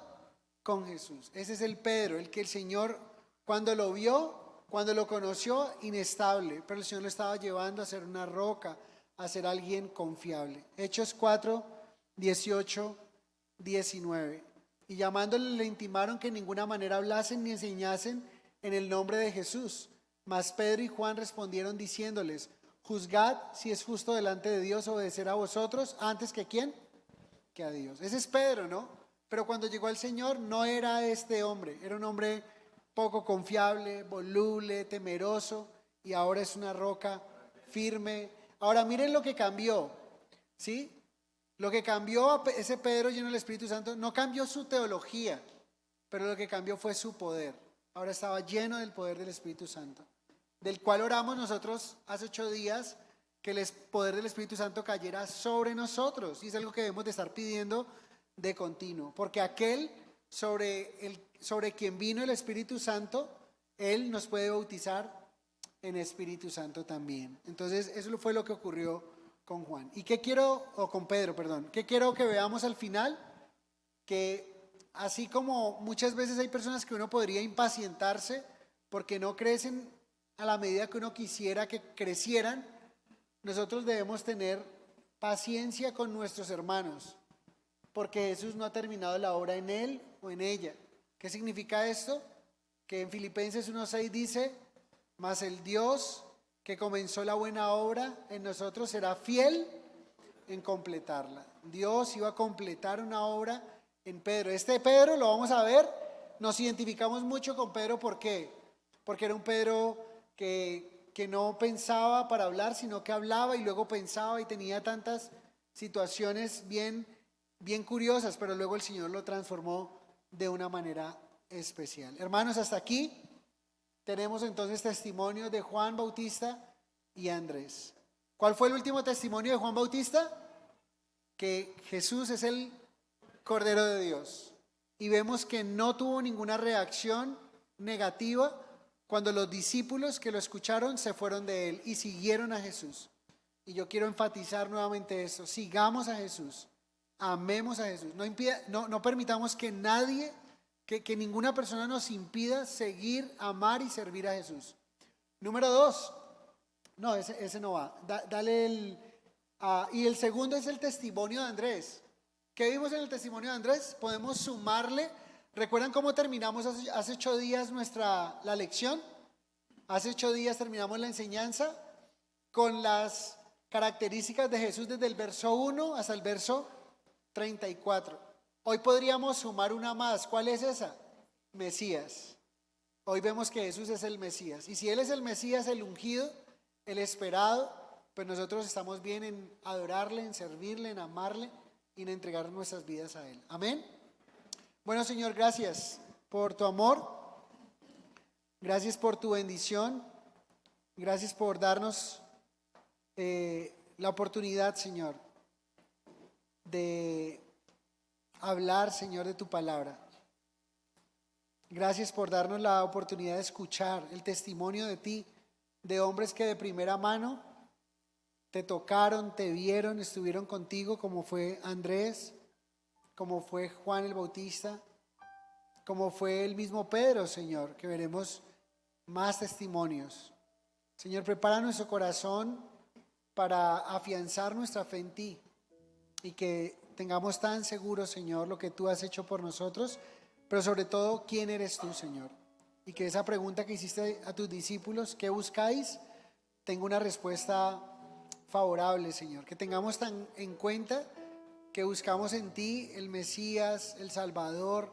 con Jesús. Ese es el Pedro, el que el Señor cuando lo vio, cuando lo conoció, inestable, pero el Señor lo estaba llevando a ser una roca, a ser alguien confiable. Hechos 4, 18, 19. Y llamándole le intimaron que en ninguna manera hablasen ni enseñasen en el nombre de Jesús. Mas Pedro y Juan respondieron diciéndoles: juzgad si es justo delante de Dios obedecer a vosotros antes que ¿quién? Que a Dios. Ese es Pedro, ¿no? Pero cuando llegó al Señor no era este hombre, era un hombre poco confiable, voluble, temeroso, y ahora es una roca firme. Ahora miren lo que cambió, ¿sí? Lo que cambió a ese Pedro lleno del Espíritu Santo no cambió su teología, pero lo que cambió fue su poder. Ahora estaba lleno del poder del Espíritu Santo, del cual oramos nosotros hace 8 días, que el poder del Espíritu Santo cayera sobre nosotros. Y es algo que debemos de estar pidiendo de continuo, porque aquel sobre quien vino el Espíritu Santo, Él nos puede bautizar en Espíritu Santo también. Entonces eso fue lo que ocurrió con Juan. ¿Y qué quiero, o con Pedro, perdón? ¿Qué quiero que veamos al final? Que así como muchas veces hay personas que uno podría impacientarse porque no crecen a la medida que uno quisiera que crecieran, nosotros debemos tener paciencia con nuestros hermanos, porque Jesús no ha terminado la obra en él o en ella. ¿Qué significa esto? Que en Filipenses 1:6 dice: mas el Dios que comenzó la buena obra en nosotros será fiel en completarla. Dios iba a completar una obra en Pedro. Este Pedro lo vamos a ver, nos identificamos mucho con Pedro. ¿Por qué? Porque era un Pedro que no pensaba para hablar, sino que hablaba y luego pensaba, y tenía tantas situaciones bien curiosas, pero luego el Señor lo transformó de una manera especial. Hermanos, hasta aquí tenemos entonces testimonios de Juan Bautista y Andrés. ¿Cuál fue el último testimonio de Juan Bautista? Que Jesús es el Cordero de Dios. Y vemos que no tuvo ninguna reacción negativa cuando los discípulos que lo escucharon se fueron de él y siguieron a Jesús. Y yo quiero enfatizar nuevamente eso: sigamos a Jesús, amemos a Jesús. No permitamos que nadie, que ninguna persona nos impida seguir, amar y servir a Jesús. Número 2, no, ese no va. Dale y el segundo es el testimonio de Andrés. ¿Qué vimos en el testimonio de Andrés? Podemos sumarle. ¿Recuerdan cómo terminamos hace 8 días la lección? Hace 8 días terminamos la enseñanza con las características de Jesús desde el verso 1 hasta el verso 34. Hoy podríamos sumar una más. ¿Cuál es esa? Mesías. Hoy vemos que Jesús es el Mesías. Y si Él es el Mesías, el ungido, el esperado, pues nosotros estamos bien en adorarle, en servirle, en amarle y en entregar nuestras vidas a Él. Amén. Bueno, Señor, gracias por tu amor. Gracias por tu bendición. Gracias por darnos la oportunidad, Señor, de hablar, Señor, de tu palabra. Gracias por darnos la oportunidad de escuchar el testimonio de ti, de hombres que de primera mano te tocaron, te vieron, estuvieron contigo, como fue Andrés, como fue Juan el Bautista, como fue el mismo Pedro, Señor, que veremos más testimonios. Señor, prepara nuestro corazón para afianzar nuestra fe en ti y que tengamos tan seguro, Señor, lo que tú has hecho por nosotros, pero sobre todo, ¿quién eres tú, Señor? Y que esa pregunta que hiciste a tus discípulos, ¿qué buscáis?, tenga una respuesta favorable, Señor. Que tengamos tan en cuenta que buscamos en ti el Mesías, el Salvador,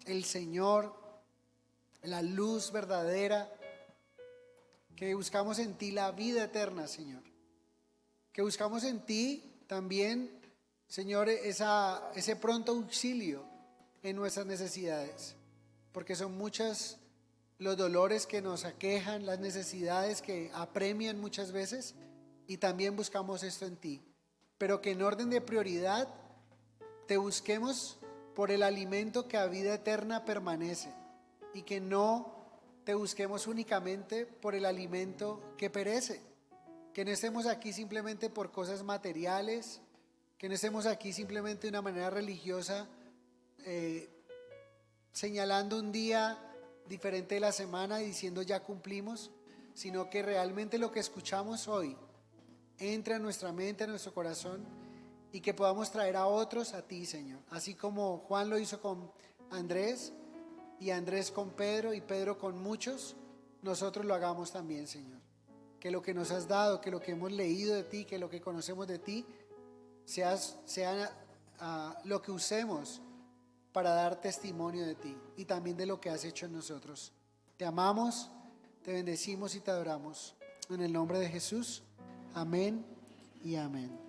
el Señor, la luz verdadera, que buscamos en ti la vida eterna, Señor, que buscamos en ti también, Señor, ese pronto auxilio en nuestras necesidades, porque son muchas los dolores que nos aquejan, las necesidades que apremian muchas veces, y también buscamos esto en ti, pero que en orden de prioridad te busquemos por el alimento que a vida eterna permanece y que no te busquemos únicamente por el alimento que perece, que no estemos aquí simplemente por cosas materiales, que no estemos aquí simplemente de una manera religiosa, señalando un día diferente de la semana y diciendo ya cumplimos, sino que realmente lo que escuchamos hoy entre a nuestra mente, a nuestro corazón, y que podamos traer a otros a ti, Señor, así como Juan lo hizo con Andrés, y Andrés con Pedro, y Pedro con muchos. Nosotros lo hagamos también, Señor, que lo que nos has dado, que lo que hemos leído de ti, que lo que conocemos de ti sea lo que usemos para dar testimonio de ti y también de lo que has hecho en nosotros. Te amamos, te bendecimos y te adoramos. En el nombre de Jesús, amén y amén.